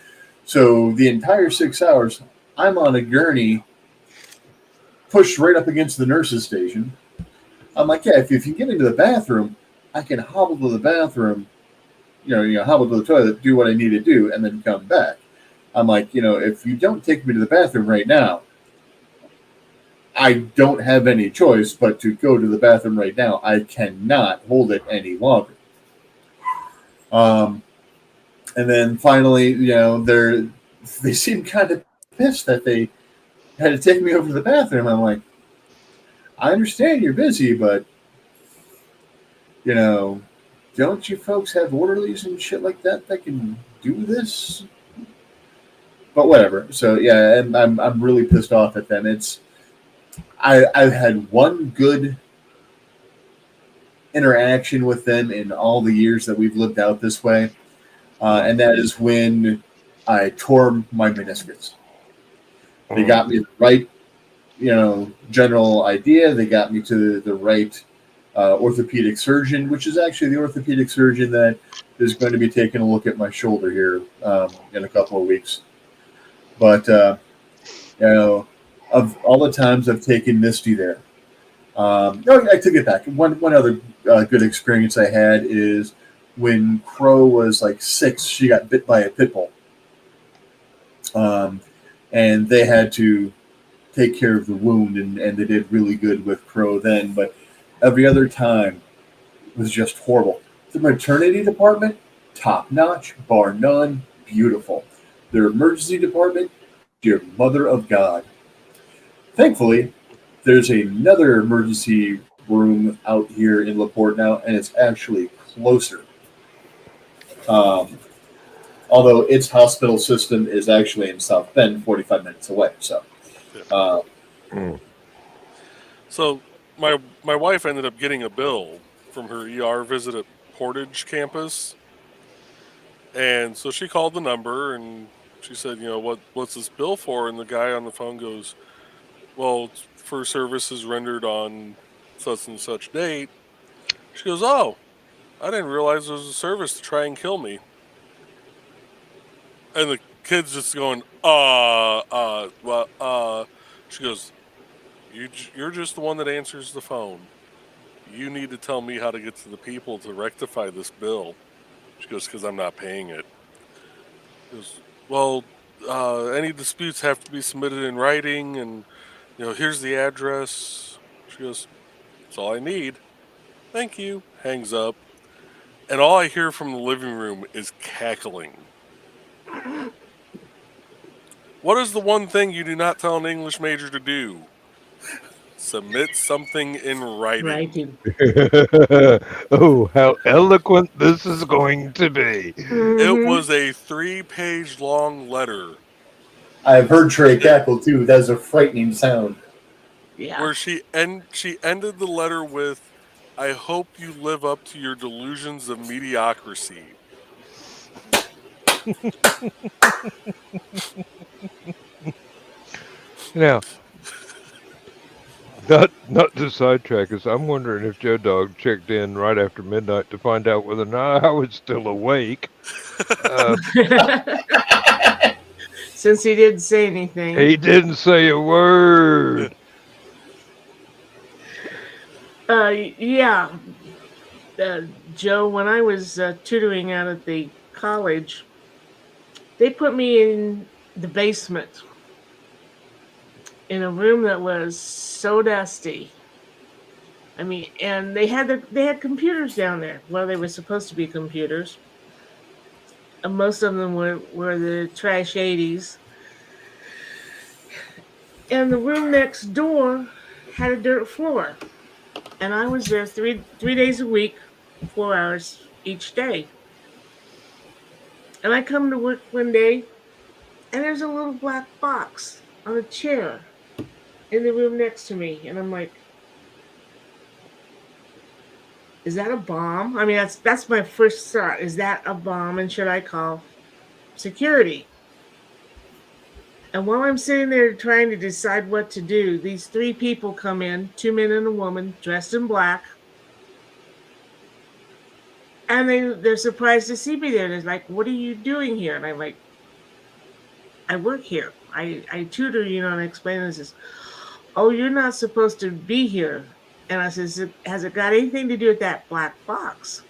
So the entire 6 hours, I'm on a gurney pushed right up against the nurse's station. I'm like, yeah, if you get into the bathroom, I can hobble to the bathroom, hobble to the toilet, do what I need to do, and then come back. I'm like, if you don't take me to the bathroom right now, I don't have any choice but to go to the bathroom right now. I cannot hold it any longer. And then finally, they seem kind of pissed that they had to take me over to the bathroom. I'm like, I understand you're busy, but don't you folks have orderlies and shit like that can do this? But whatever. So yeah, and I'm really pissed off at them. I've had one good interaction with them in all the years that we've lived out this way, and that is when I tore my meniscus. They got me the right, general idea. They got me to the right orthopedic surgeon, which is actually the orthopedic surgeon that is going to be taking a look at my shoulder here in a couple of weeks. But of all the times I've taken Misty there, no, I took it back. One other good experience I had is when Crow was like 6. She got bit by a pit bull, and they had to take care of the wound, and they did really good with Crow then. But every other time was just horrible. The maternity department, top notch, bar none, beautiful. Their emergency department, dear mother of God. Thankfully, there's another emergency room out here in LaPorte now, and it's actually closer. Although its hospital system is actually in South Bend, 45 minutes away. So, So my wife ended up getting a bill from her ER visit at Portage campus, and so she called the number and she said, what's this bill for? And the guy on the phone goes, well, it's for services rendered on such and such date. She goes, oh, I didn't realize there was a service to try and kill me. And the kid's just going, She goes, you're just the one that answers the phone. You need to tell me how to get to the people to rectify this bill. She goes, because I'm not paying it. She goes, well, any disputes have to be submitted in writing, and here's the address. She goes, that's all I need. Thank you. Hangs up. And all I hear from the living room is cackling. What is the one thing you do not tell an English major to do? Submit something in writing. Oh, how eloquent this is going to be. It was a 3-page long letter. I've heard Trey cackle too. That's a frightening sound. Yeah. Where she ended the letter with, I hope you live up to your delusions of mediocrity. Now, not to sidetrack us, I'm wondering if Joe Dog checked in right after midnight to find out whether or not I was still awake. Since he didn't say anything. He didn't say a word. Yeah, uh, Joe. When I was tutoring out at the college, they put me in the basement in a room that was so dusty. I mean, and they had computers down there. Well, they were supposed to be computers. Most of them were the trash 80s. And the room next door had a dirt floor. And I was there three days a week, 4 hours each day. And I come to work one day, and there's a little black box on a chair in the room next to me, and I'm like, "Is that a bomb?" I mean, that's my first thought. Is that a bomb? And should I call security? And while I'm sitting there trying to decide what to do, these three people come in, two men and a woman, dressed in black, and they're surprised to see me there. They're like, "What are you doing here?" And I'm like, "I work here. I tutor, and I explain this. Is, oh, you're not supposed to be here." And I says, "Has it got anything to do with that black box?"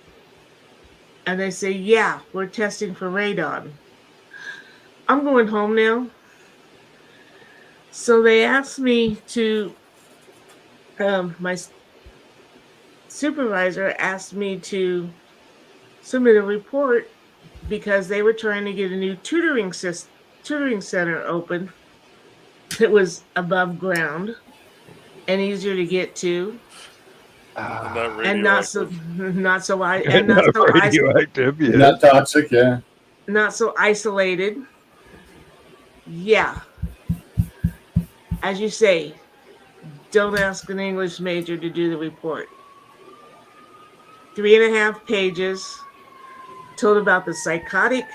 And they say, "Yeah, we're testing for radon." I'm going home now. So they asked me to, my supervisor asked me to submit a report because they were trying to get a new tutoring center open that was above ground and easier to get to, And not and not so radioactive. not so I and not Not so radioactive, yes. Not toxic, yeah. not so isolated. Yeah, as you say, don't ask an English major to do the report. 3.5 pages. Told about the psychotic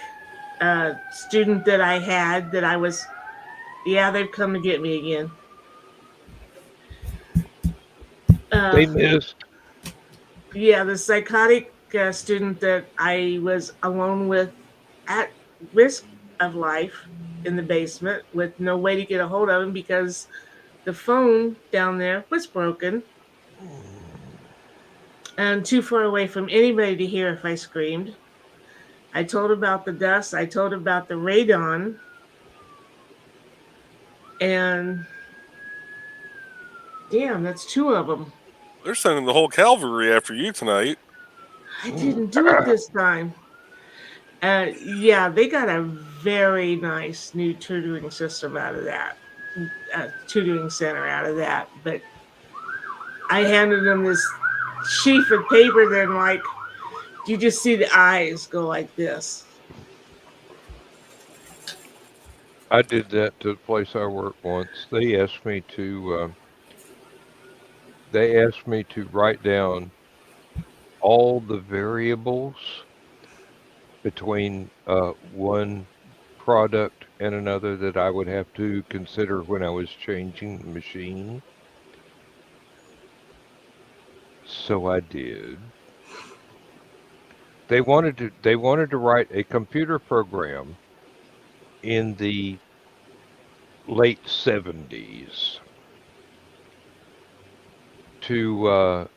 student that I had that I was. Yeah, they've come to get me again. Uh, They missed. yeah, the psychotic student that I was alone with at risk of life in the basement with no way to get a hold of him because the phone down there was broken and too far away from anybody to hear if I screamed. I told about the dust. I told about the radon. And damn, that's two of them. They're sending the whole cavalry after you tonight. I didn't do it this time. Yeah, they got a very nice new tutoring system out of that, tutoring center out of that. But I handed them this sheaf of paper. Then, like, you just see the eyes go like this. I did that to the place I work once. They asked me to write down all the variables between one product and another that I would have to consider when I was changing the machine. So I did. They wanted to write a computer program in the late 70s to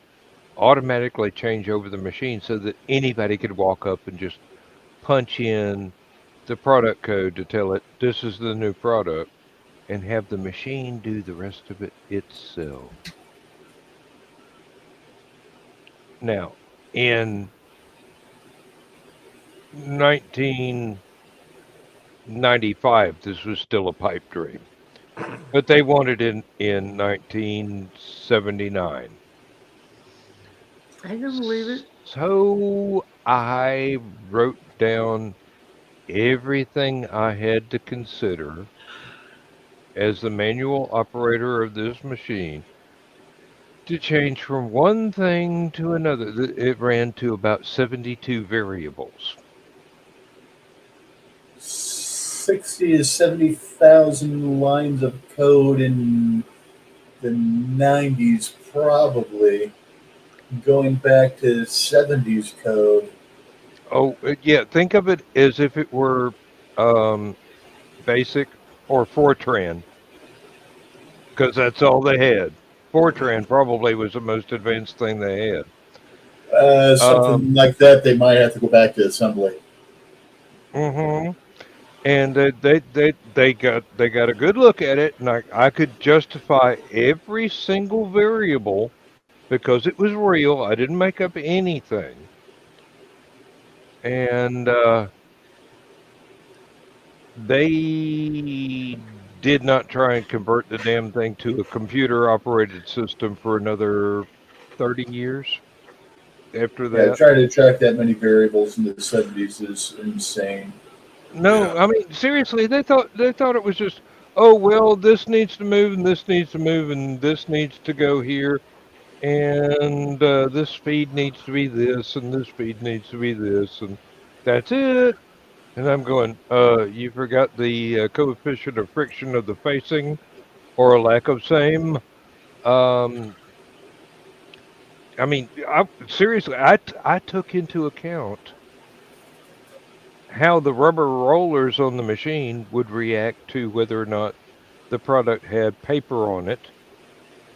automatically change over the machine so that anybody could walk up and just punch in the product code to tell it this is the new product and have the machine do the rest of it itself. Now, in 1995, this was still a pipe dream, but they wanted it in 1979. I can believe it. So I wrote down everything I had to consider as the manual operator of this machine to change from one thing to another. It ran to about 72 variables. 60 to 70,000 lines of code in the 90s, probably going back to 70s code. Oh, yeah, think of it as if it were um, BASIC or Fortran, because that's all they had. Fortran probably was the most advanced thing they had. Something like that, they might have to go back to assembly. hmm And they got a good look at it, and I could justify every single variable because it was real. I didn't make up anything, and they did not try and convert the damn thing to a computer operated system for another 30 years after Yeah, that. trying to track that many variables in the 70s is insane. Yeah. No, I mean seriously, they thought it was just, oh well, this needs to move and this needs to move and this needs to go here and this speed needs to be this and this speed needs to be this and that's it. And I'm going, you forgot the coefficient of friction of the facing or a lack of same. Um, I mean, seriously, I took into account how the rubber rollers on the machine would react to whether or not the product had paper on it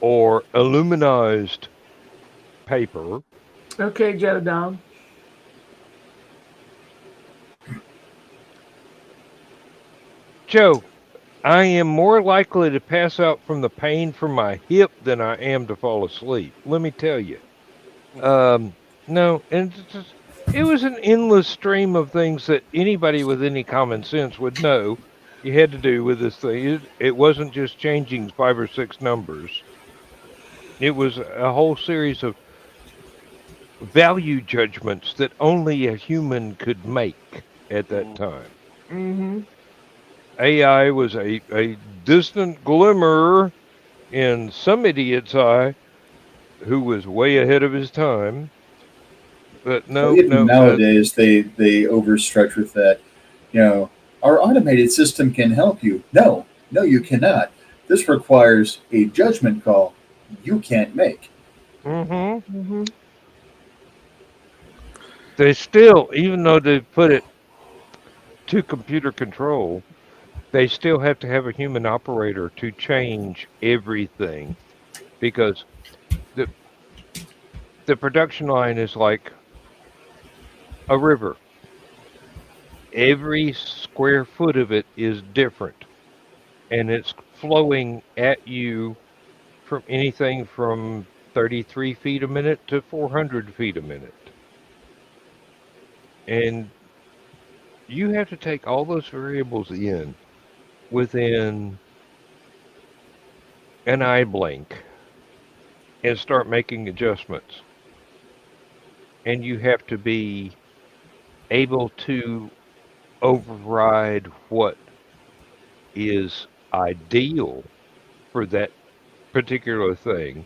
or aluminized paper. Okay, Joe Dog. Joe, I am more likely to pass out from the pain from my hip than I am to fall asleep. Let me tell you. Um, no, and it was an endless stream of things that anybody with any common sense would know you had to do with this thing. It wasn't just changing 5 or 6 numbers. It was a whole series of value judgments that only a human could make at that Mhm. time. Mm-hmm. AI was a distant glimmer in some idiot's eye who was way ahead of his time. But Well, no, even no, nowadays, they overstretch with that. You know, our automated system can help you. No, no, you cannot. This requires a judgment call you can't make. hmm Mm-hmm. they still, even though they put it to computer control, they still have to have a human operator to change everything because the the production line is like a river. Every square foot of it is different, and it's flowing at you from anything from 33 feet a minute to 400 feet a minute. And you have to take all those variables in within an eye blink and start making adjustments. And you have to be able to override what is ideal for that particular thing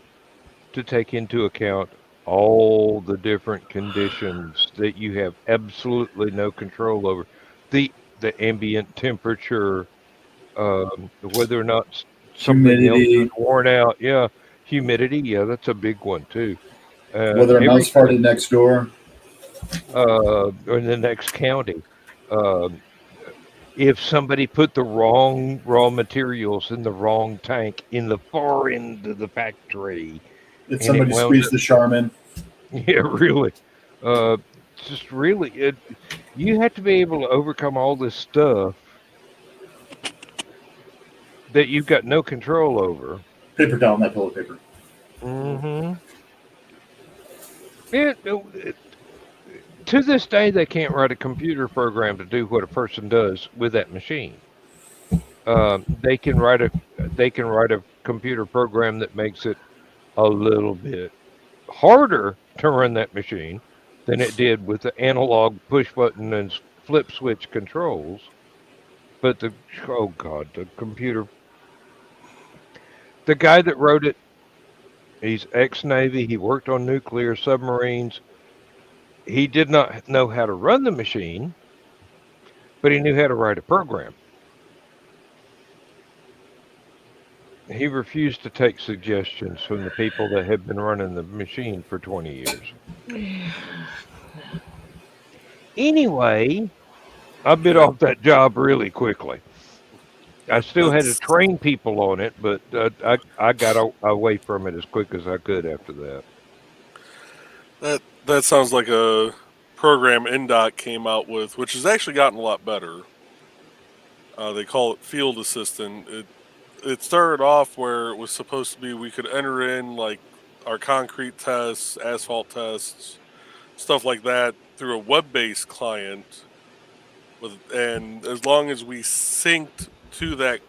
to take into account all the different conditions that you have absolutely no control over. The ambient temperature, whether or not something else is Humidity, worn out. Yeah, humidity. Yeah, that's a big one too. whether a mouse Everything farted next door. in the next county. Um, if somebody put the wrong raw materials in the wrong tank in the far end of the factory, If and it somebody wound squeezed up, the Charmin, yeah, really, uh, just really, you have to be able to overcome all this stuff that you've got no control over. paper towel, not toilet paper. hmm It, to this day, they can't write a computer program to do what a person does with that machine. They can write a computer program that makes it a little bit harder to run that machine than it did with the analog push button and flip switch controls. But oh god, the guy that wrote it, he's ex Navy. He worked on nuclear submarines. He did not know how to run the machine, but he knew how to write a program. He refused to take suggestions from the people that had been running the machine for 20 years. Anyway, I bit Yeah. off that job really quickly. I still had to That's train people on it, but I got away from it as quick as I could after that. that sounds like a program NDOT came out with, which has actually gotten a lot better. They call it Field Assistant. It started off where it was supposed to be we could enter in like our concrete tests, asphalt tests, stuff like that through a web-based client, and as long as we synced to that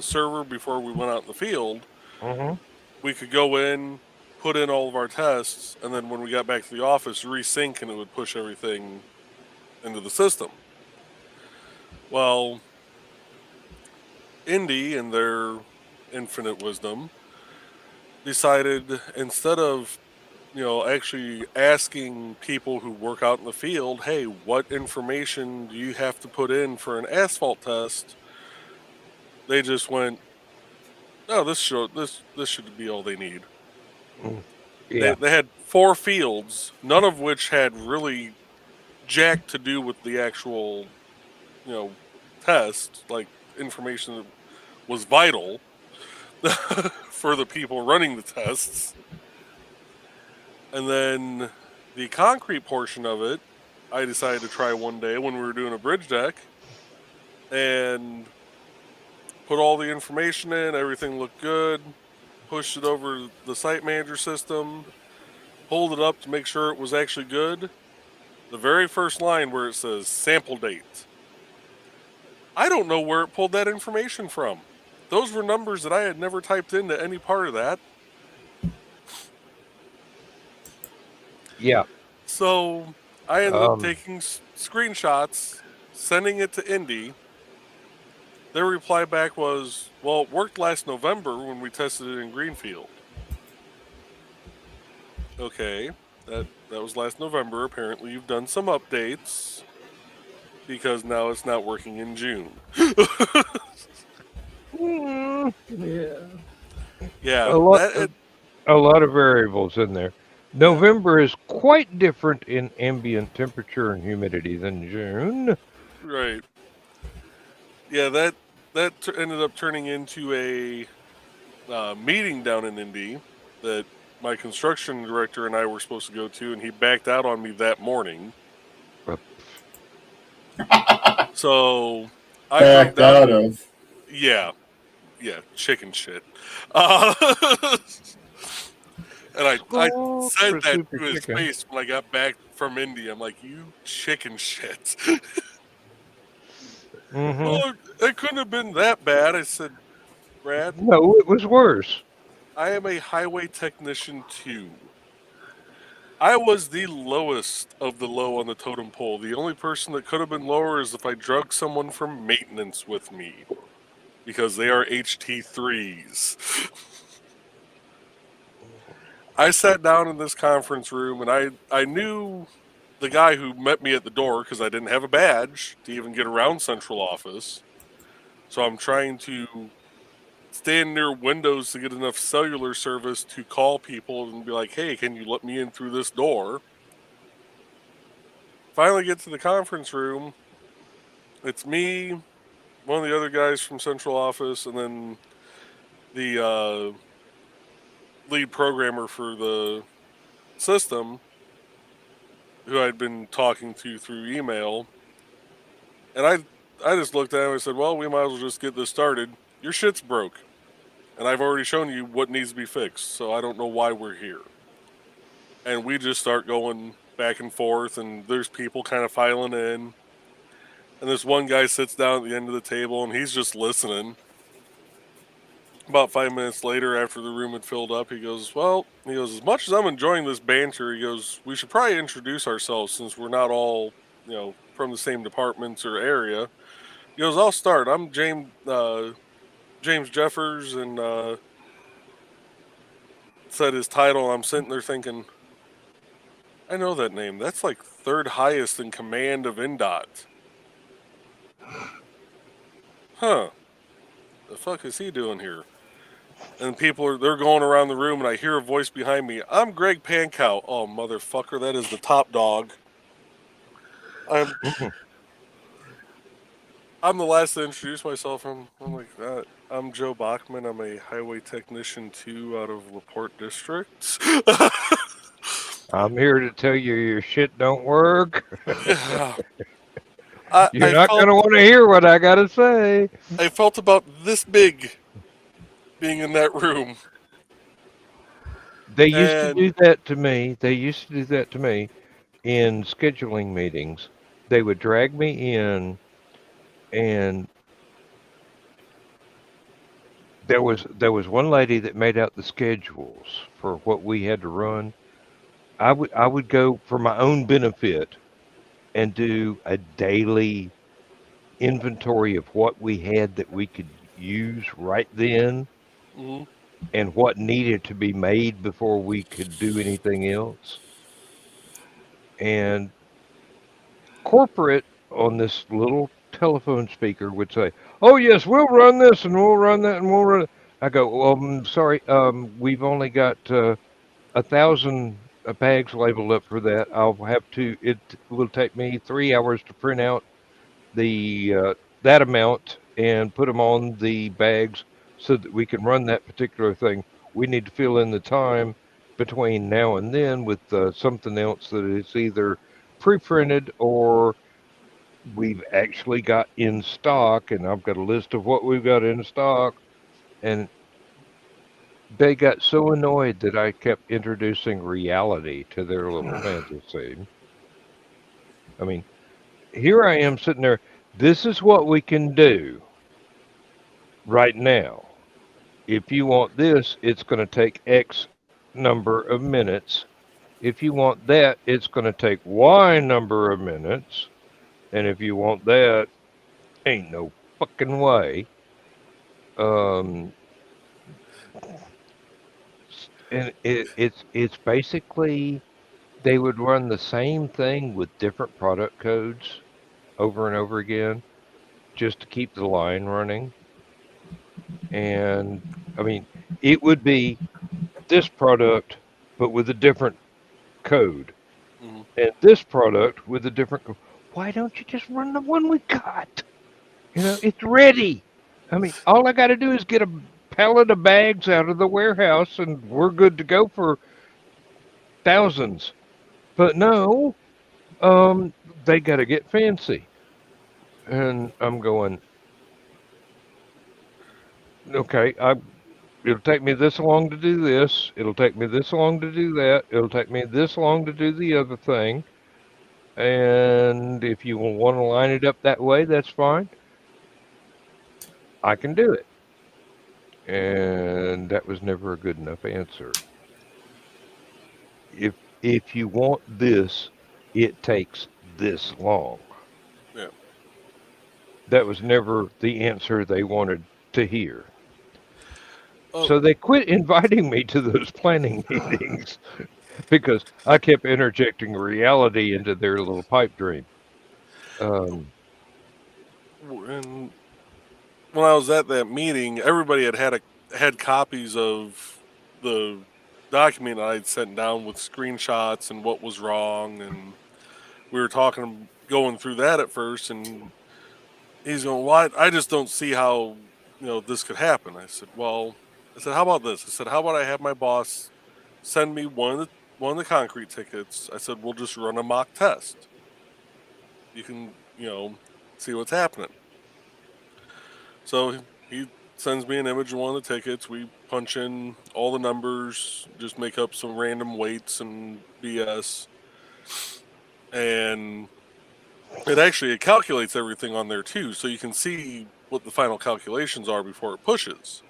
server before we went out in the field, Hmm. we could go in, put in all of our tests, and then when we got back to the office, resync, and it would push everything into the system. Well, Indy, in their infinite wisdom, decided instead of actually asking people who work out in the field, hey, what information do you have to put in for an asphalt test? They just went, no, this should be all they need. Yeah. They had 4 fields, none of which had really jack to do with the actual, you know, test, like information that was vital for the people running the tests. And then the concrete portion of it, I decided to try one day when we were doing a bridge deck and put all the information in, everything looked good, pushed it over the site manager system, pulled it up to make sure it was actually good. The very first line where it says sample date, I don't know where it pulled that information from. Those were numbers that I had never typed into any part of that. Yeah. So I ended up Um, taking screenshots, sending it to Indy. Their reply back was, well, it worked last November when we tested it in Greenfield. Okay, that was last November. Apparently you've done some updates because now it's not working in June. mm, Yeah. Yeah, a lot, a lot of variables in there. yeah, November is quite different in ambient temperature and humidity than June. right. Yeah, ended up turning into a meeting down in Indy that my construction director and I were supposed to go to, and he backed out on me that morning. Uh, So I drove Backed down. out of. Yeah, yeah, chicken shit. Uh, and I Oh, said for that super to his chicken. face when I got back from Indy. I'm like, you chicken shit. Hmm. Well, it couldn't have been that bad. I said, Brad, No, it was worse. I am a highway technician too. I was the lowest of the low on the totem pole. The only person that could have been lower is if I drug someone from maintenance with me because they are HT3s. I sat down in this conference room and I knew the guy who met me at the door because I didn't have a badge to even get around central office. So I'm trying to stand near windows to get enough cellular service to call people and be like, hey, can you let me in through this door? Finally get to the conference room. It's me, one of the other guys from central office, and then the lead programmer for the system who I'd been talking to through email. And I just looked at him and said, well, we might as well just get this started. Your shit's broke. And I've already shown you what needs to be fixed, so I don't know why we're here. And we just start going back and forth, and there's people kind of filing in. And this one guy sits down at the end of the table, and he's just listening. About 5 minutes later, after the room had filled up, he goes, well, as much as I'm enjoying this banter, he goes, we should probably introduce ourselves since we're not all, from the same departments or area. He goes, I'll start. I'm James Jeffers, and said his title. I'm sitting there thinking, I know that name. That's like third highest in command of NDOT. Huh. The fuck is he doing here? And they're going around the room, and I hear a voice behind me. I'm Greg Pankow. Oh, motherfucker, that is the top dog. I'm I'm the last to introduce myself. I'm like that. I'm Joe Bachman. I'm a highway technician 2 out of LaPorte District. I'm here to tell you your shit don't work. Yeah. You're not going to want to hear what I got to say. I felt about this big being in that room. They used to do And that to me. They used to do that to me in scheduling meetings. They would drag me in, and there was one lady that made out the schedules for what we had to run. I would go for my own benefit and do a daily inventory of what we had that we could use right then mhm, and what needed to be made before we could do anything else. And corporate on this little telephone speaker would say, "Oh yes, we'll run this and we'll run that and we'll run." I go, "Well, I'm sorry, we've only got 1,000 bags labeled up for that. I'll have to. It will take me 3 hours to print out the that amount and put them on the bags so that we can run that particular thing. We need to fill in the time between now and then with something else that is either pre-printed or we've actually got in stock, and I've got a list of what we've got in stock." And they got so annoyed that I kept introducing reality to their little fantasy. I mean, here I am sitting there. This is what we can do right now. If you want this, it's going to take X number of minutes. If you want that, it's going to take Y number of minutes. And if you want that, ain't no fucking way. Um, and it's basically they would run the same thing with different product codes over and over again just to keep the line running. And I mean, it would be this product, but with a different code, mhm. and this product with a different code. Why don't you just run the one we got? It's ready. I mean, all I got to do is get a pallet of bags out of the warehouse, and we're good to go for thousands. But no, they got to get fancy. And I'm going, okay, it'll take me this long to do this. It'll take me this long to do that. It'll take me this long to do the other thing. And if you want to line it up that way, that's fine. I can do it. And that was never a good enough answer. If you want this, it takes this long. Yeah. That was never the answer they wanted to hear. Oh, So they quit inviting me to those planning meetings because I kept interjecting reality into their little pipe dream. Um, and when I was at that meeting, everybody had copies of the document I'd sent down with screenshots and what was wrong, and we were going through that at first, and he's going, "Why? I just don't see how this could happen." I said, "Well," I said, "How about this?" I said, "How about I have my boss send me one of the concrete tickets?" I said, "We'll just run a mock test. You can see what's happening." So he sends me an image of one of the tickets. We punch in all the numbers, just make up some random weights and BS, and it calculates everything on there too, so you can see what the final calculations are before it pushes.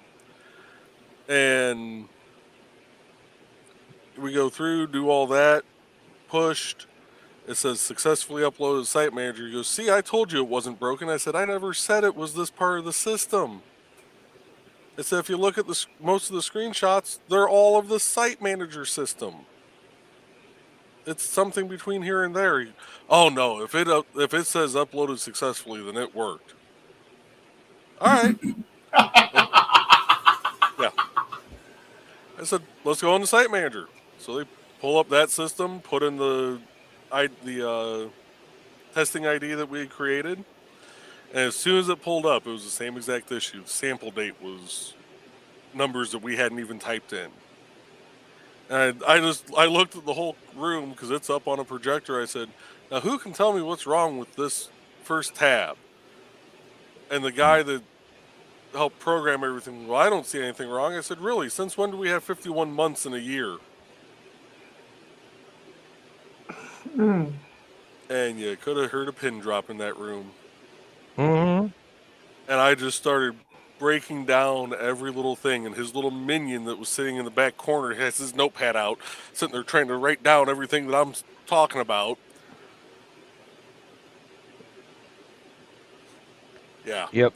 And we go through, do all that, pushed. It says successfully uploaded to Site Manager. He goes, "See, I told you it wasn't broken." I said, "I never said it was this part of the system." I said, "If you look at most of the screenshots, they're all of the Site Manager system. It's something between here and there." "Oh no, if it says uploaded successfully, then it worked." All right. Well, yeah. I said, "Let's go on the Site Manager." So they pull up that system, put in the testing ID that we had created, And as soon as it pulled up, it was the same exact issue. The sample date was numbers that we hadn't even typed in. And I looked at the whole room because it's up on a projector. I said, now who can tell me what's wrong with this first tab? And the guy that helped program everything, well, I don't see anything wrong. I said, really? Since when do we have 51 months in a year? And you could have heard a pin drop in that room. Mm-hmm. And I just started breaking down every little thing. And his little minion that was sitting in the back corner has his notepad out, sitting there trying to write down everything that I'm talking about. Yeah. Yep.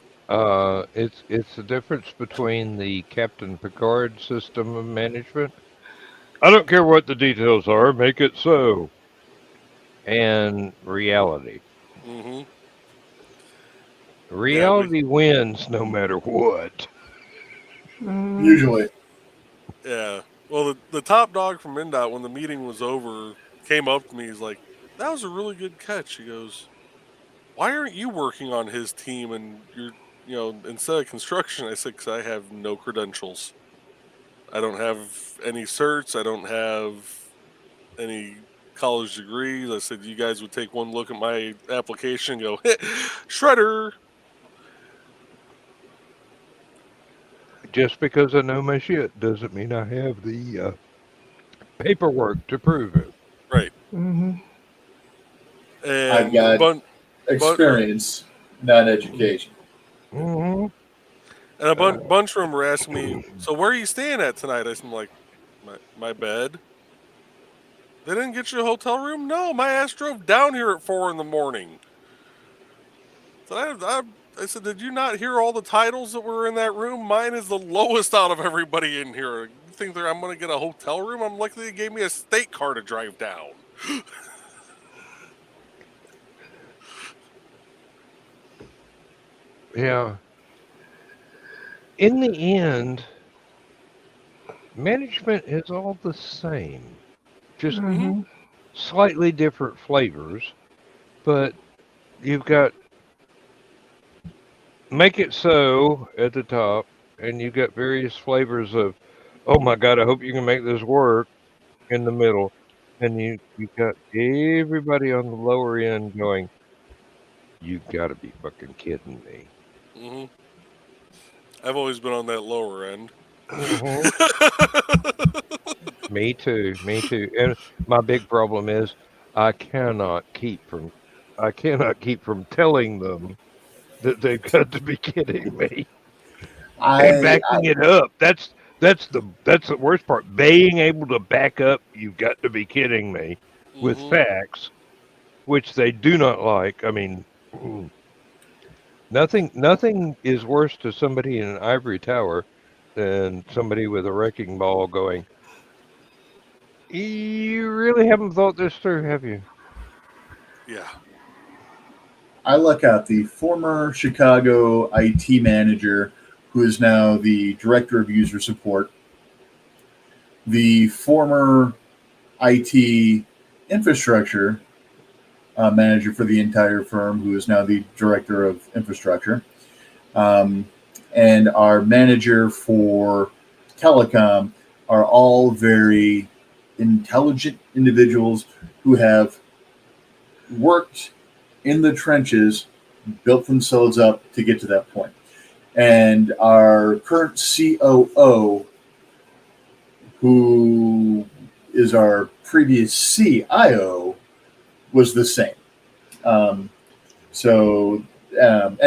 It's the difference between the Captain Picard system of management. I don't care what the details are, make it so. And reality. Mm-hmm. Reality wins no matter what. Usually. Yeah. Well, the top dog from MnDOT, when the meeting was over, came up to me. He's like, that was a really good catch. He goes, why aren't you working on his team and you're, instead of construction? I said, because I have no credentials. I don't have any certs. I don't have any college degrees. I said, you guys would take one look at my application and go, shredder. Just because I know my shit doesn't mean I have the paperwork to prove it. Right. Mm-hmm. And I've got experience, not education. Mm-hmm. And a bunch of them were asking me, so where are you staying at tonight? I said, I'm like, my bed. They didn't get you a hotel room? No, my ass drove down here at 4 a.m. So I said, did you not hear all the titles that were in that room? Mine is the lowest out of everybody in here. You think that I'm going to get a hotel room? I'm lucky they gave me a state car to drive down. Yeah. In the end, management is all the same. Just slightly different flavors. But you've got make it so at the top, and you've got various flavors of, oh my God, I hope you can make this work in the middle. And you've got everybody on the lower end going, you got to be fucking kidding me. Mm-hmm. I've always been on that lower end. Mm-hmm. Me too. Me too. And my big problem is I cannot keep from telling them that they've got to be kidding me and backing it up. That's the worst part. Being able to back up, you've got to be kidding me with facts, which they do not like. I mean, nothing is worse to somebody in an ivory tower than somebody with a wrecking ball going, you really haven't thought this through, have you? Yeah. I look at the former Chicago IT manager, who is now the director of user support, the former IT infrastructure manager for the entire firm, who is now the director of infrastructure, and our manager for telecom are all very intelligent individuals who have worked in the trenches, built themselves up to get to that point. And our current COO, who is our previous CIO, was the same. And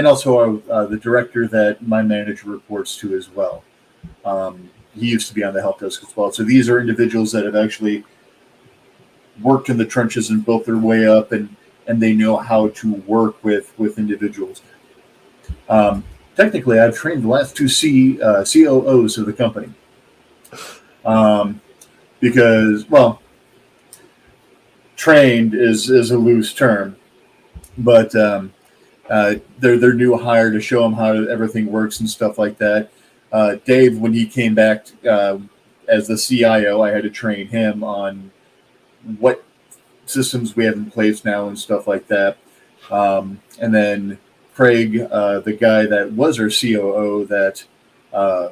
also the director that my manager reports to as well. He used to be on the help desk as well. So these are individuals that have actually worked in the trenches and built their way up, and they know how to work with individuals. Technically, I've trained the last two COOs of the company. Because, well, trained is a loose term, but they're new hire to show them how everything works and stuff like that. Dave, when he came back as the CIO, I had to train him on what systems we have in place now and stuff like that. And then Craig, the guy that was our COO that uh,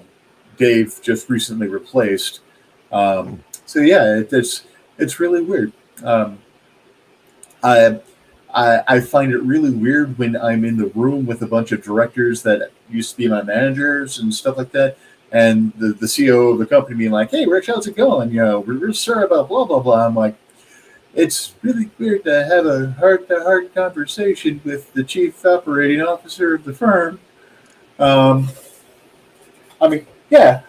Dave just recently replaced. So yeah, it's really weird. Um, I, I find it really weird when I'm in the room with a bunch of directors that used to be my managers and stuff like that, and the CEO of the company being like, "Hey, Rich, how's it going? You know, we're sorry about blah blah blah." I'm like, it's really weird to have a heart-to-heart conversation with the chief operating officer of the firm. Um, I mean, yeah,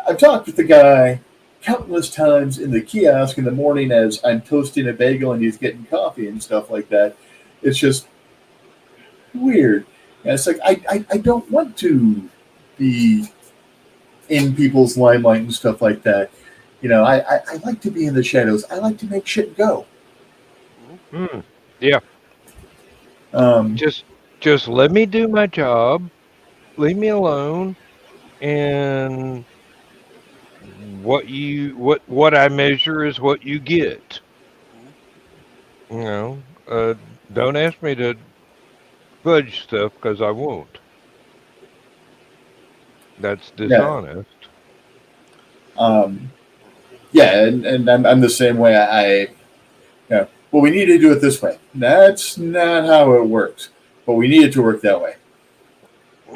I've talked with the guy countless times in the kiosk in the morning as I'm toasting a bagel and he's getting coffee and stuff like that. It's just weird. And it's like, I don't want to be in people's limelight and stuff like that. You know, I like to be in the shadows. I like to make shit go. Yeah, Um, just let me do my job. Leave me alone, and what I measure is what you get. Mhm. You know, don't ask me to fudge stuff because I won't. That's yeah. dishonest. Um, yeah, and I'm the same way. Well, we need to do it this way. That's not how it works, but we need it to work that way.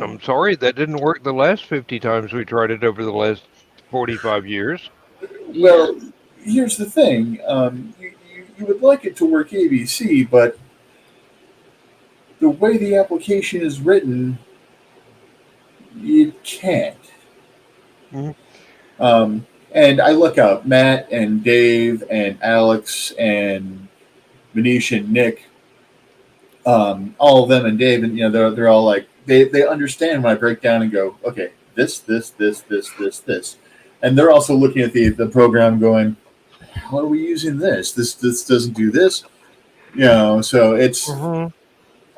I'm sorry that didn't work the last 50 times we tried it over the last 45 years. Yeah. Well, here's the thing. You would like it to work ABC, but the way the application is written, you can't. Mhm. And I look out Matt and Dave and Alex and Manish and Nick, all of them and Dave, and they're all like they understand when I break down and go, okay, this, and they're also looking at the program going, how are we using this? This doesn't do this, So it's Mhm.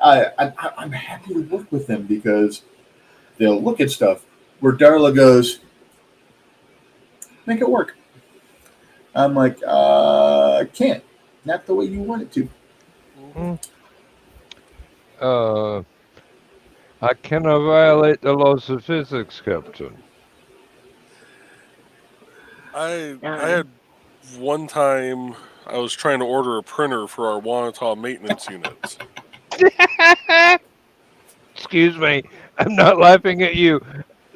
I'm happy to work with them because they'll look at stuff where Darla goes, make it work. I'm like, can't, not the way you want it to. Mhm. Mm. Uh, I cannot violate the laws of physics, Captain. I had one time I was trying to order a printer for our Wanata maintenance units, Excuse me, I'm not laughing at you.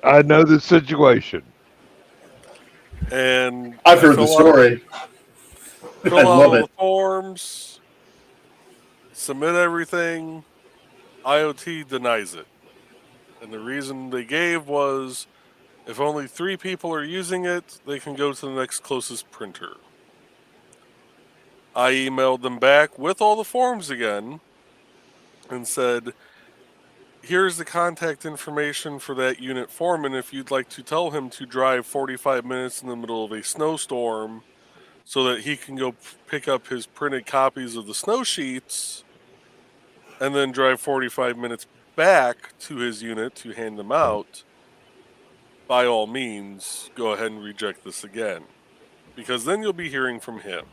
I know the situation. and I've I heard the story. I fill out love all it. the forms, submit everything. IoT denies it, and the reason they gave was if only 3 people are using it, they can go to the next closest printer. I emailed them back with all the forms again and said, here's the contact information for that unit foreman if you'd like to tell him to drive 45 minutes in the middle of a snowstorm so that he can go pick up his printed copies of the snow sheets and then drive 45 minutes back to his unit to hand them out. By all means, go ahead and reject this again, because then you'll be hearing from him.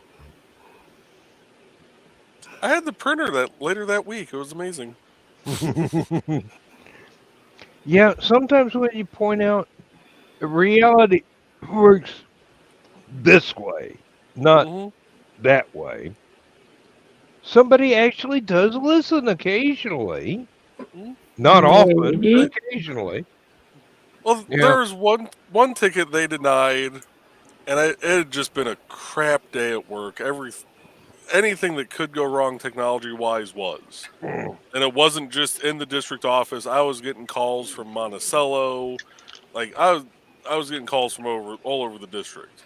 I had the printer that later that week. It was amazing. Yeah, sometimes when you point out reality works this way, not Hmm. that way, somebody actually does listen occasionally. Not often, but Maybe. occasionally. Well, Yeah. there was one ticket they denied, and it had just been a crap day at work. Anything that could go wrong technology wise was, and it wasn't just in the district office. I was getting calls from Monticello, like I was getting calls from all over the district,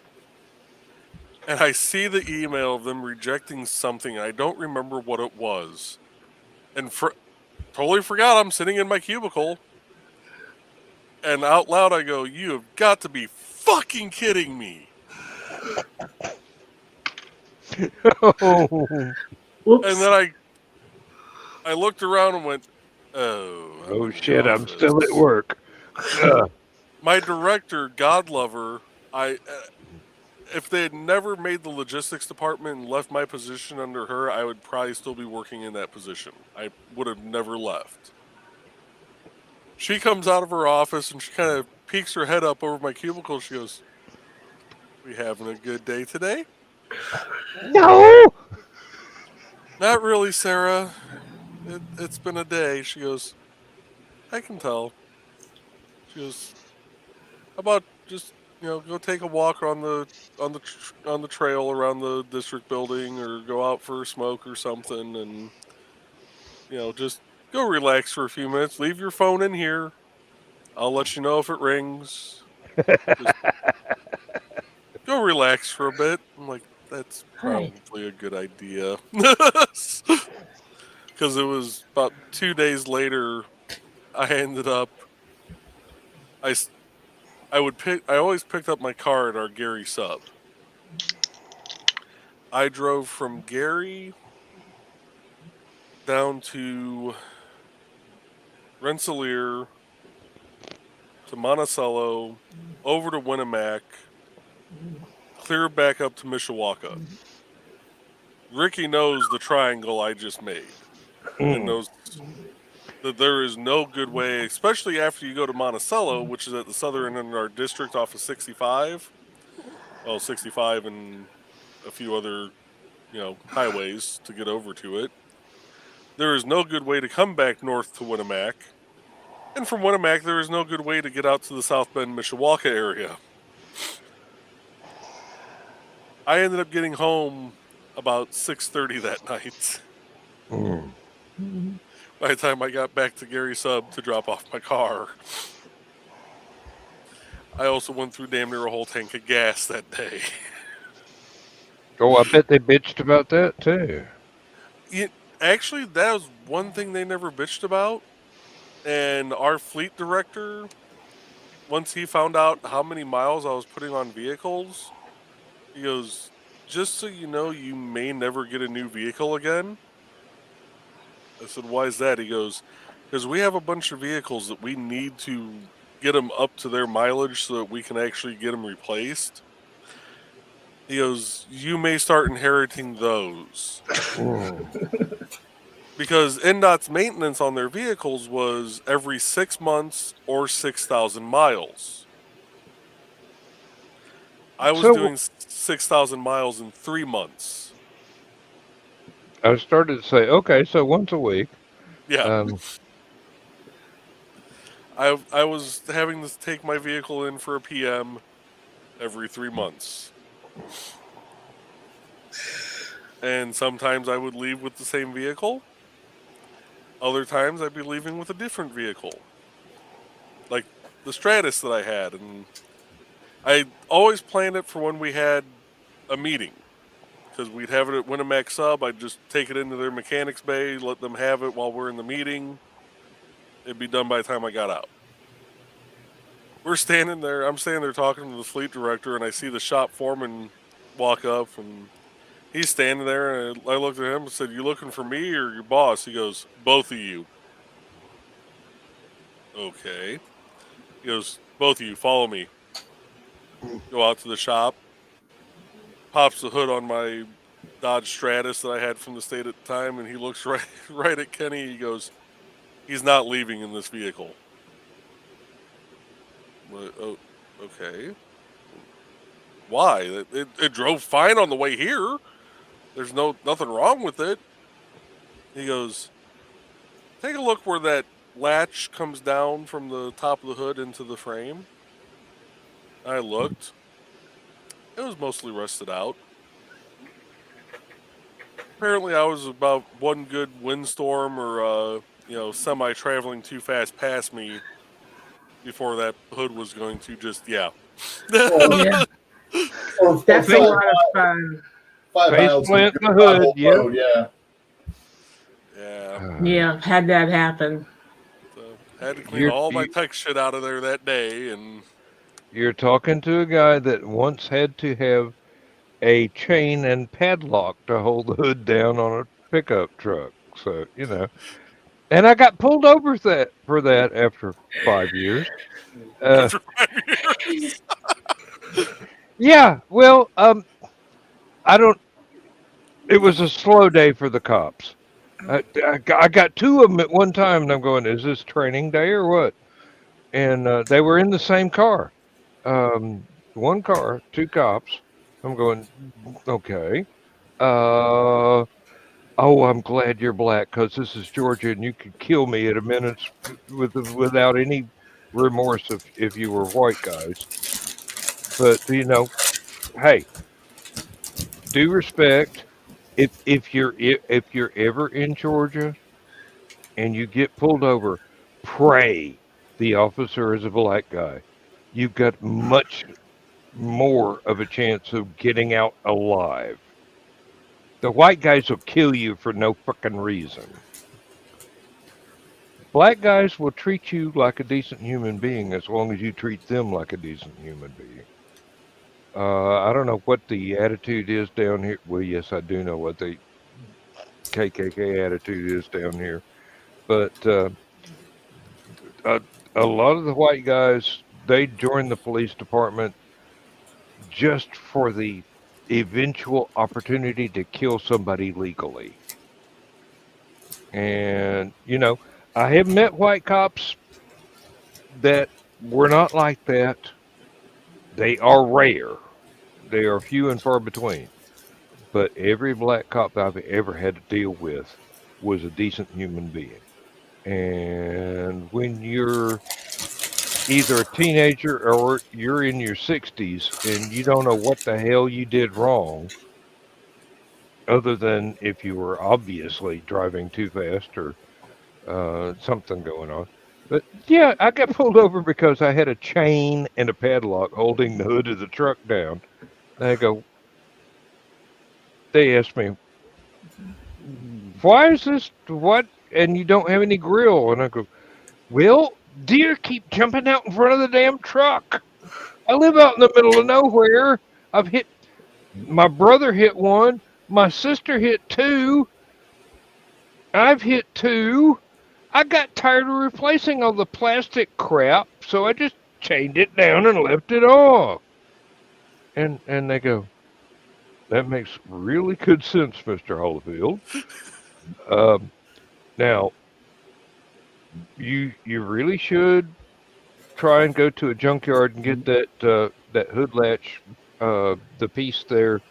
and I see the email of them rejecting something. I don't remember what it was, and totally forgot I'm sitting in my cubicle, and out loud I go, "You have got to be fucking kidding me!" Oh, And Whoops. then I looked around and went, "Oh, I'm oh in the shit, I'm still at office." work. Ugh. My director, God love her, if they had never made the logistics department and left my position under her, I would probably still be working in that position. I would have never left. She comes out of her office and she kind of peeks her head up over my cubicle. She goes, "We having a good day today?" No. "Not really, Sarah. It's been a day." She goes, "I can tell." She goes, "How about just go take a walk on the trail around the district building, or go out for a smoke or something, and just go relax for a few minutes. Leave your phone in here. I'll let you know if it rings. Just go relax for a bit." I'm like, "That's Hi. probably a good idea." Because it was about 2 days later, I ended up I s- I always picked up my car at our Gary sub. I drove from Gary down to Rensselaer to Monticello, over to Winnemac, clear back up to Mishawaka. Ricky knows the triangle I just made and Mm. knows that there is no good way, especially after you go to Monticello, which is at the southern end of our district off of 65. Well, 65 and a few other, highways to get over to it. There is no good way to come back north to Winnemac. And from Winnemac, there is no good way to get out to the South Bend, Mishawaka area. I ended up getting home about 6:30 that night. Mm. By the time I got back to Gary Sub to drop off my car, I also went through damn near a whole tank of gas that day. Oh, I bet they bitched about that too. It, actually, that was one thing they never bitched about. And our fleet director, once he found out how many miles I was putting on vehicles, he goes, "Just so you know, you may never get a new vehicle again." I said, "Why is that?" He goes, "Because we have a bunch of vehicles that we need to get them up to their mileage so that we can actually get them replaced." He goes, "You may start inheriting those." Mm. Because NDOT's maintenance on their vehicles was every 6 months or 6,000 miles. I was So doing 6,000 miles in 3 months. I started to say, okay, so once a week. Yeah, Um, I was having to take my vehicle in for a PM every 3 months. And sometimes I would leave with the same vehicle. Other times I'd be leaving with a different vehicle, like the Stratus that I had. And I always planned it for when we had a meeting, because we'd have it at Winnemac Sub. I'd just take it into their mechanics bay, let them have it while we're in the meeting. It'd be done by the time I got out. We're standing there. I'm standing there talking to the fleet director, and I see the shop foreman walk up, and he's standing there. And I looked at him and said, "You looking for me or your boss?" He goes, "Both of you." Okay. He goes, "Both of you, follow me." Go out to the shop, pops the hood on my Dodge Stratus that I had from the state at the time, and he looks right at Kenny. He goes, "He's not leaving in this vehicle." Oh, okay. Why? It drove fine on the way here. There's nothing wrong with it. He goes, "Take a look where that latch comes down from the top of the hood into the frame." I looked. It was mostly rusted out. Apparently, I was about one good windstorm or semi traveling too fast past me before that hood was going to just Or, Yeah, or that's a face, lot of fun. 5 miles of faceplant good in the hood. pothole Yep. road. Yeah. yeah. Yeah, had that happen. So had to clean You're all my you, tech shit out of there that day, and you're talking to a guy that once had to have a chain and padlock to hold the hood down on a pickup truck. So and I got pulled over for that after 5 years. Uh, after 5 years, yeah, well, I don't. It was a slow day for the cops. I got two of them at one time, and I'm going, "Is this training day or what?" and they were in the same car. One car, two cops. I'm going, okay. Uh, oh, I'm glad you're black because this is Georgia and you could kill me at a minute's without any remorse if you were white guys. But hey, due respect. If you're ever in Georgia and you get pulled over, pray the officer is a black guy. You've got much more of a chance of getting out alive. The white guys will kill you for no fucking reason. Black guys will treat you like a decent human being as long as you treat them like a decent human being. I don't know what the attitude is down here. Well, yes, I do know what the KKK attitude is down here, but a, a lot of the white guys they join the police department just for the eventual opportunity to kill somebody legally. And I have met white cops that were not like that. They are rare. They are few and far between. But every black cop I've ever had to deal with was a decent human being. And when you're either a teenager or you're in your 60s and you don't know what the hell you did wrong, other than if you were obviously driving too fast or something going on. But yeah, I got pulled over because I had a chain and a padlock holding the hood of the truck down. And they asked me, why is this, what? And you don't have any grill. And I go, well, deer keep jumping out in front of the damn truck. I live out in the middle of nowhere. My brother hit one. My sister hit two. I've hit two. I got tired of replacing all the plastic crap, so I just chained it down and left it off. And they go, that makes really good sense, Mr. Hollifield. Um, now you really should try and go to a junkyard and get that hood latch, the piece there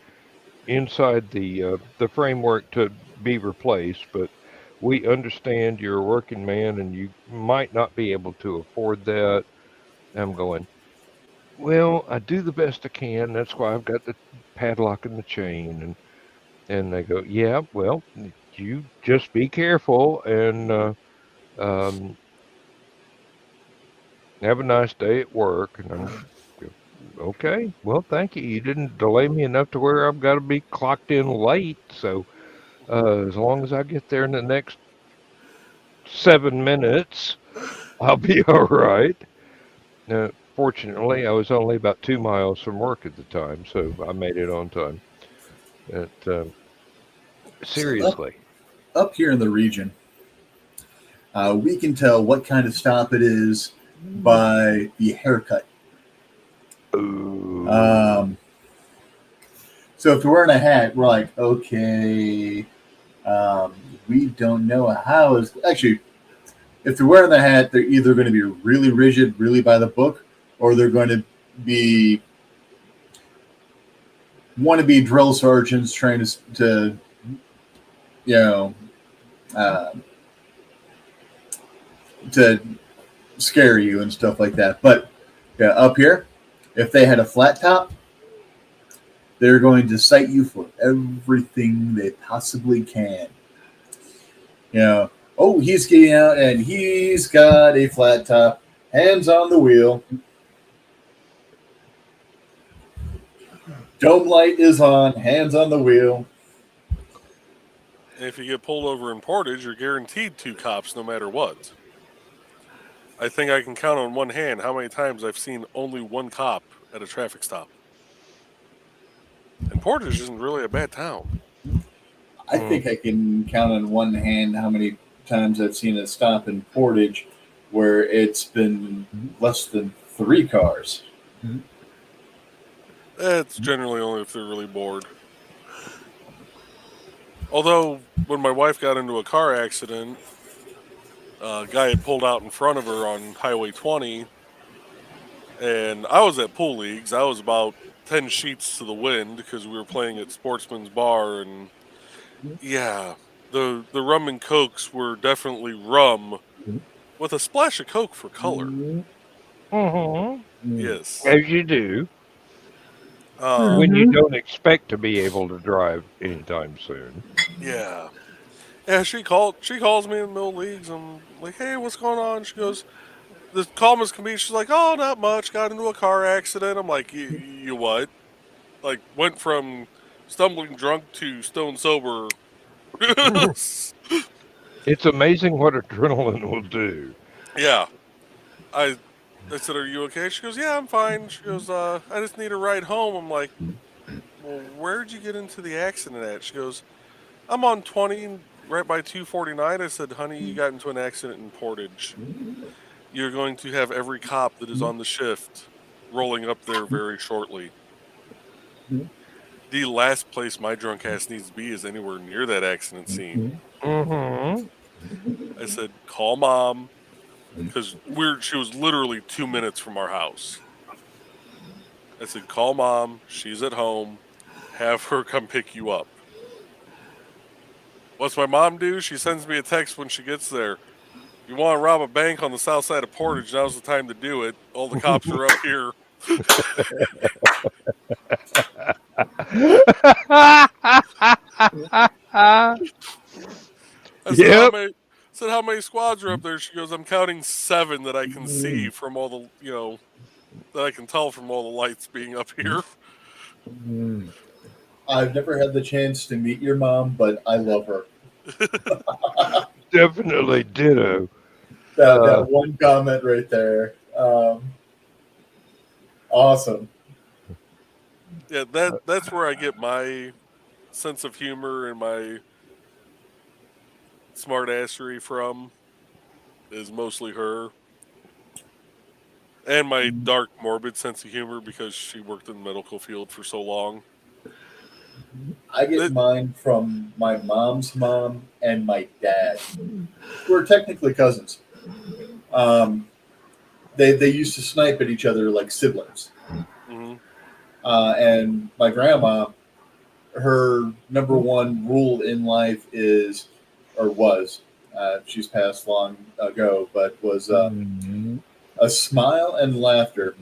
inside the framework to be replaced. But we understand you're a working man and you might not be able to afford that. I'm going, well, I do the best I can. That's why I've got the padlock and the chain. And they go, yeah, well, you just be careful and um, have a nice day at work. And I'm go, okay, well, thank you. You didn't delay me enough to where I've got to be clocked in late. So as long as I get there in the next 7 minutes, I'll be all right. Fortunately, I was only about 2 miles from work at the time, so I made it on time. But, So up seriously. up here in the region, we can tell what kind of stop it is by the haircut. Ooh. So if they're wearing a hat, we're like, okay, um, we don't know how it's actually. If they're wearing the hat, they're either going to be really rigid, really by the book, or they're going to be want to be drill sergeants trying to you know uh, to scare you and stuff like that. But yeah, up here, if they had a flat top, they're going to cite you for everything they possibly can. Oh, he's getting out and he's got a flat top, hands on the wheel. Dome light is on, hands on the wheel. And if you get pulled over in Portage, you're guaranteed 2 cops no matter what. I think I can count on one hand how many times I've seen only 1 cop at a traffic stop. And Portage isn't really a bad town. I think I can count on one hand how many times I've seen a stop in Portage where it's been less than 3 cars. It's generally only if they're really bored. Although, when my wife got into a car accident, A guy had pulled out in front of her on Highway 20, and I was at pool leagues. I was about 10 sheets to the wind because we were playing at Sportsman's Bar, and yeah, the rum and cokes were definitely rum with a splash of coke for color. Yes. As you do when you Um, don't expect to be able to drive anytime soon. yeah. Yeah, she calls me in the middle of leagues. I'm like, hey, what's going on? She goes, the calmest can be. She's like, oh, not much. Got into a car accident. I'm like, you what? Like, went from stumbling drunk to stone sober. It's amazing what adrenaline will do. Yeah. I I said, are you okay? She goes, yeah, I'm fine. She goes, I just need a ride home. I'm like, well, where'd you get into the accident at? She goes, I'm on 20 right by 249. I said, honey, you got into an accident in Portage. You're going to have every cop that is on the shift rolling up there very shortly. The last place my drunk ass needs to be is anywhere near that accident scene. Mm-hmm. I said, call mom, because she was literally 2 minutes from our house. I said, call mom, she's at home, have her come pick you up. What's my mom do? She sends me a text when she gets there. You want to rob a bank on the south side of Portage, now's the time to do it. All the cops are up here. I said, Yep. how many squads are up there? She goes, I'm counting 7 that I can see from all the, that I can tell from all the lights being up here. I've never had the chance to meet your mom, but I love her. Definitely ditto. That one comment right there. Awesome. Yeah, that's where I get my sense of humor and my smartassery from, is mostly her. And my dark, morbid sense of humor because she worked in the medical field for so long. I get mine from my mom's mom and my dad. We're technically cousins. They used to snipe at each other like siblings. Mm-hmm. And my grandma, her number one rule in life is, or was, she's passed long ago, but was a smile and laughter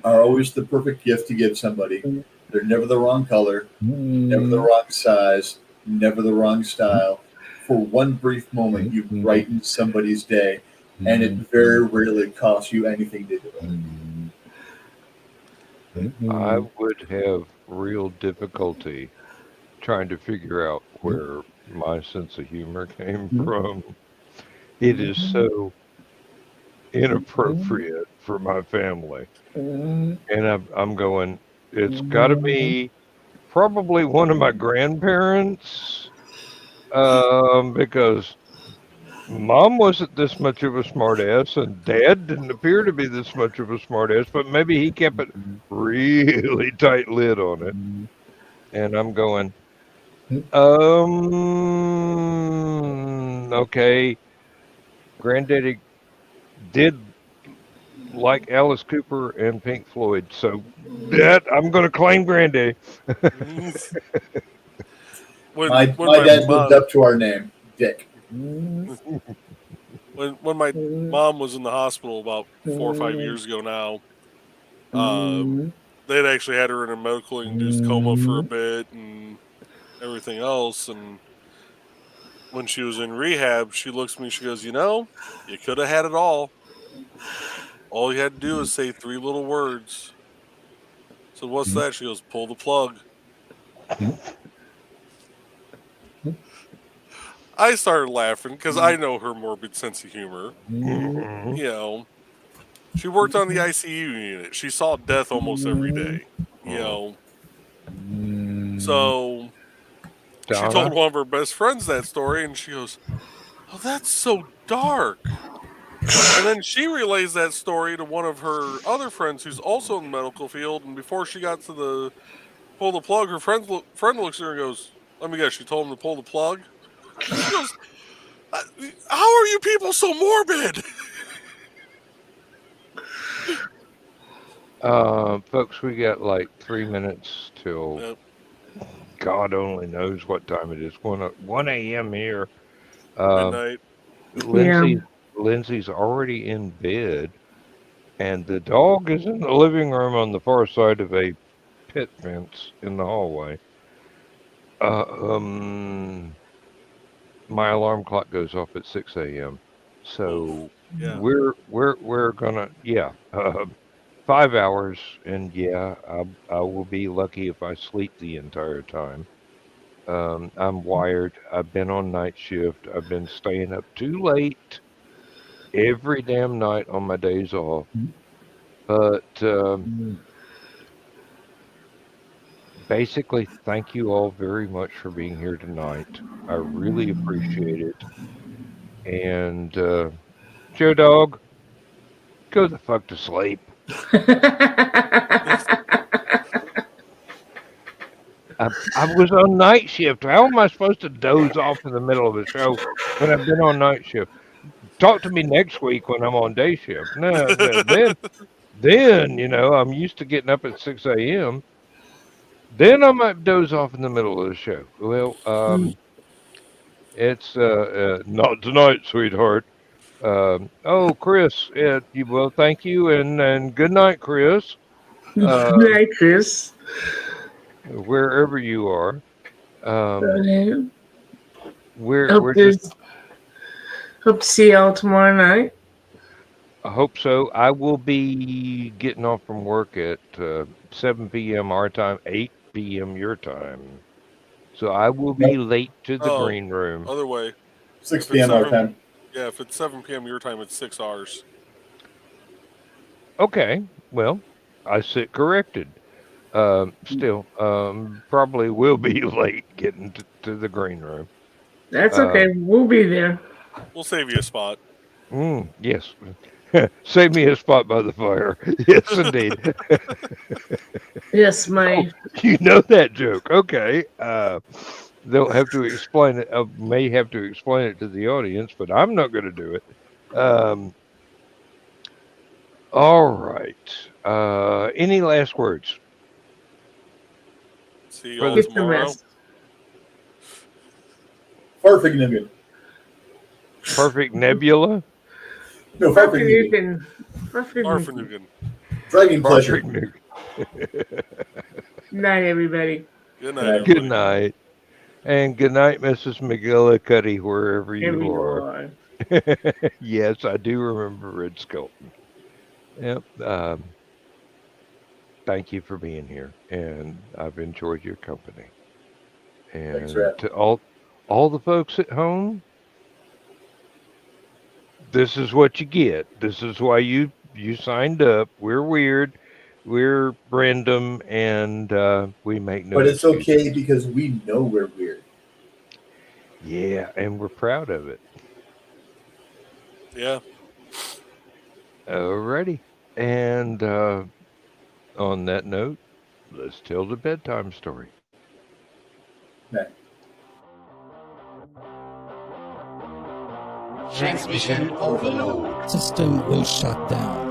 are always the perfect gift to give somebody. They're never the wrong color, never the wrong size, never the wrong style. For one brief moment, you brighten somebody's day, and it very rarely costs you anything to do it. I would have real difficulty trying to figure out where my sense of humor came from. It is so inappropriate for my family. And I'm going, it's got to be probably one of my grandparents, because mom wasn't this much of a smartass, and dad didn't appear to be this much of a smartass, but maybe he kept it really tight lid on it. And I'm going, okay, granddaddy did like Alice Cooper and Pink Floyd, so that I'm going to claim granddaddy. My dad lived up to our name, Dick. When my mom was in the hospital about 4 or 5 years ago now, they'd actually had her in a medically induced coma for a bit and everything else. And when she was in rehab, she looks at me, she goes, you could have had it all. All you had to do is say 3 little words. So what's that? She goes, pull the plug. I started laughing because I know her morbid sense of humor. She worked on the ICU unit. She saw death almost every day. So Donna? she told one of her best friends that story, and she goes, oh, that's so dark. And then she relays that story to one of her other friends who's also in the medical field, and before she got to the pull the plug, her friend looks at her and goes, let me guess, she told him to pull the plug? She goes, How are you people so morbid? Folks, we got like 3 minutes till Yep. God only knows what time it is. 1 a.m. here. Um, Midnight. Yeah. Lindsay's already in bed, and the dog is in the living room on the far side of a pit fence in the hallway. Uh, um, my alarm clock goes off at 6 a.m. Oof. So Yeah. we're gonna 5 hours, and I will be lucky if I sleep the entire time. I'm wired. I've been on night shift. I've been staying up too late every damn night on my days off. But basically, thank you all very much for being here tonight. I really appreciate it. And Joe Dog, go the fuck to sleep. I was on night shift. How am I supposed to doze off in the middle of a show when I've been on night shift? Talk to me next week when I'm on day shift. No, then I'm used to getting up at 6 a.m. Then I might doze off in the middle of the show. Well, it's not tonight, sweetheart. Oh, Chris, well, thank you, and good night, Chris. Night, Chris. Wherever you are. Okay. We're just. Hope to see y'all tomorrow night. I hope so. I will be getting off from work at 7 p.m. our time, 8 p.m. your time. So I will be late to the green room. Other way. 6 p.m. our time. Yeah, if it's 7 p.m. your time, it's 6 hours. Okay. Well, I sit corrected. Still, probably will be late getting to the green room. That's okay. We'll be there. We'll save you a spot. Yes. Save me a spot by the fire. Yes, indeed. Yes, my. You know that joke. Okay. They'll have to explain it. I may have to explain it to the audience, but I'm not going to do it. All right. Any last words? See you all tomorrow. Perfect nebula. Perfect nebula? No, Farfanugan. Dragon pleasure. Night, everybody. Good night. Good night. And good night, Mrs. McGillicuddy, wherever you are. Yes, I do remember Red Skelton. Yep. Thank you for being here, and I've enjoyed your company. And Thanks, Rat. to all the folks at home, this is what you get. This is why you signed up. We're weird. We're random, and we make no. But it's excuses. okay because we know we're weird. Yeah, and we're proud of it. Yeah. Alrighty. And on that note, let's tell the bedtime story. Okay. Transmission overload. System will shut down.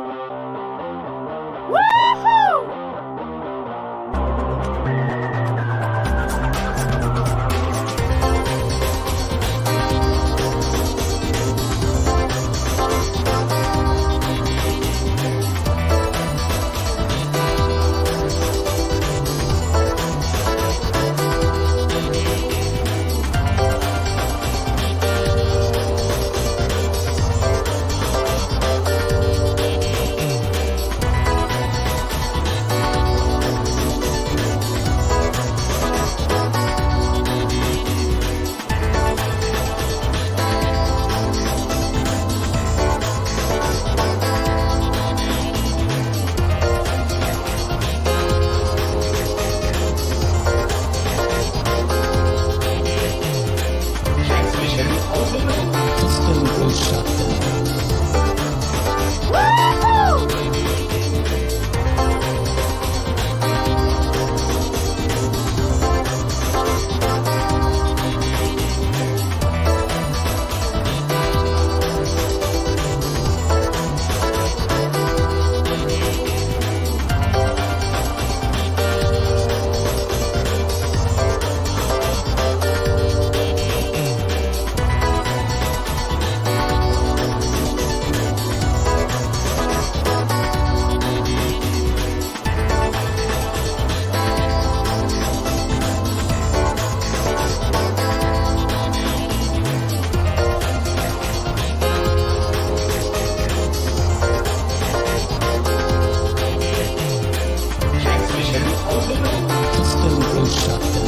will shut down.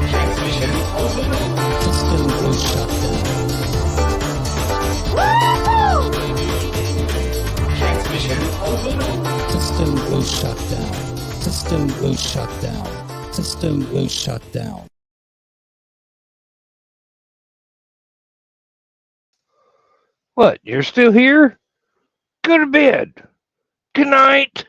Transmission overload. System will shut down. Transmission overload. System will shut down. System will shut down. System will shut down. What? You're still here? Go to bed. Good night.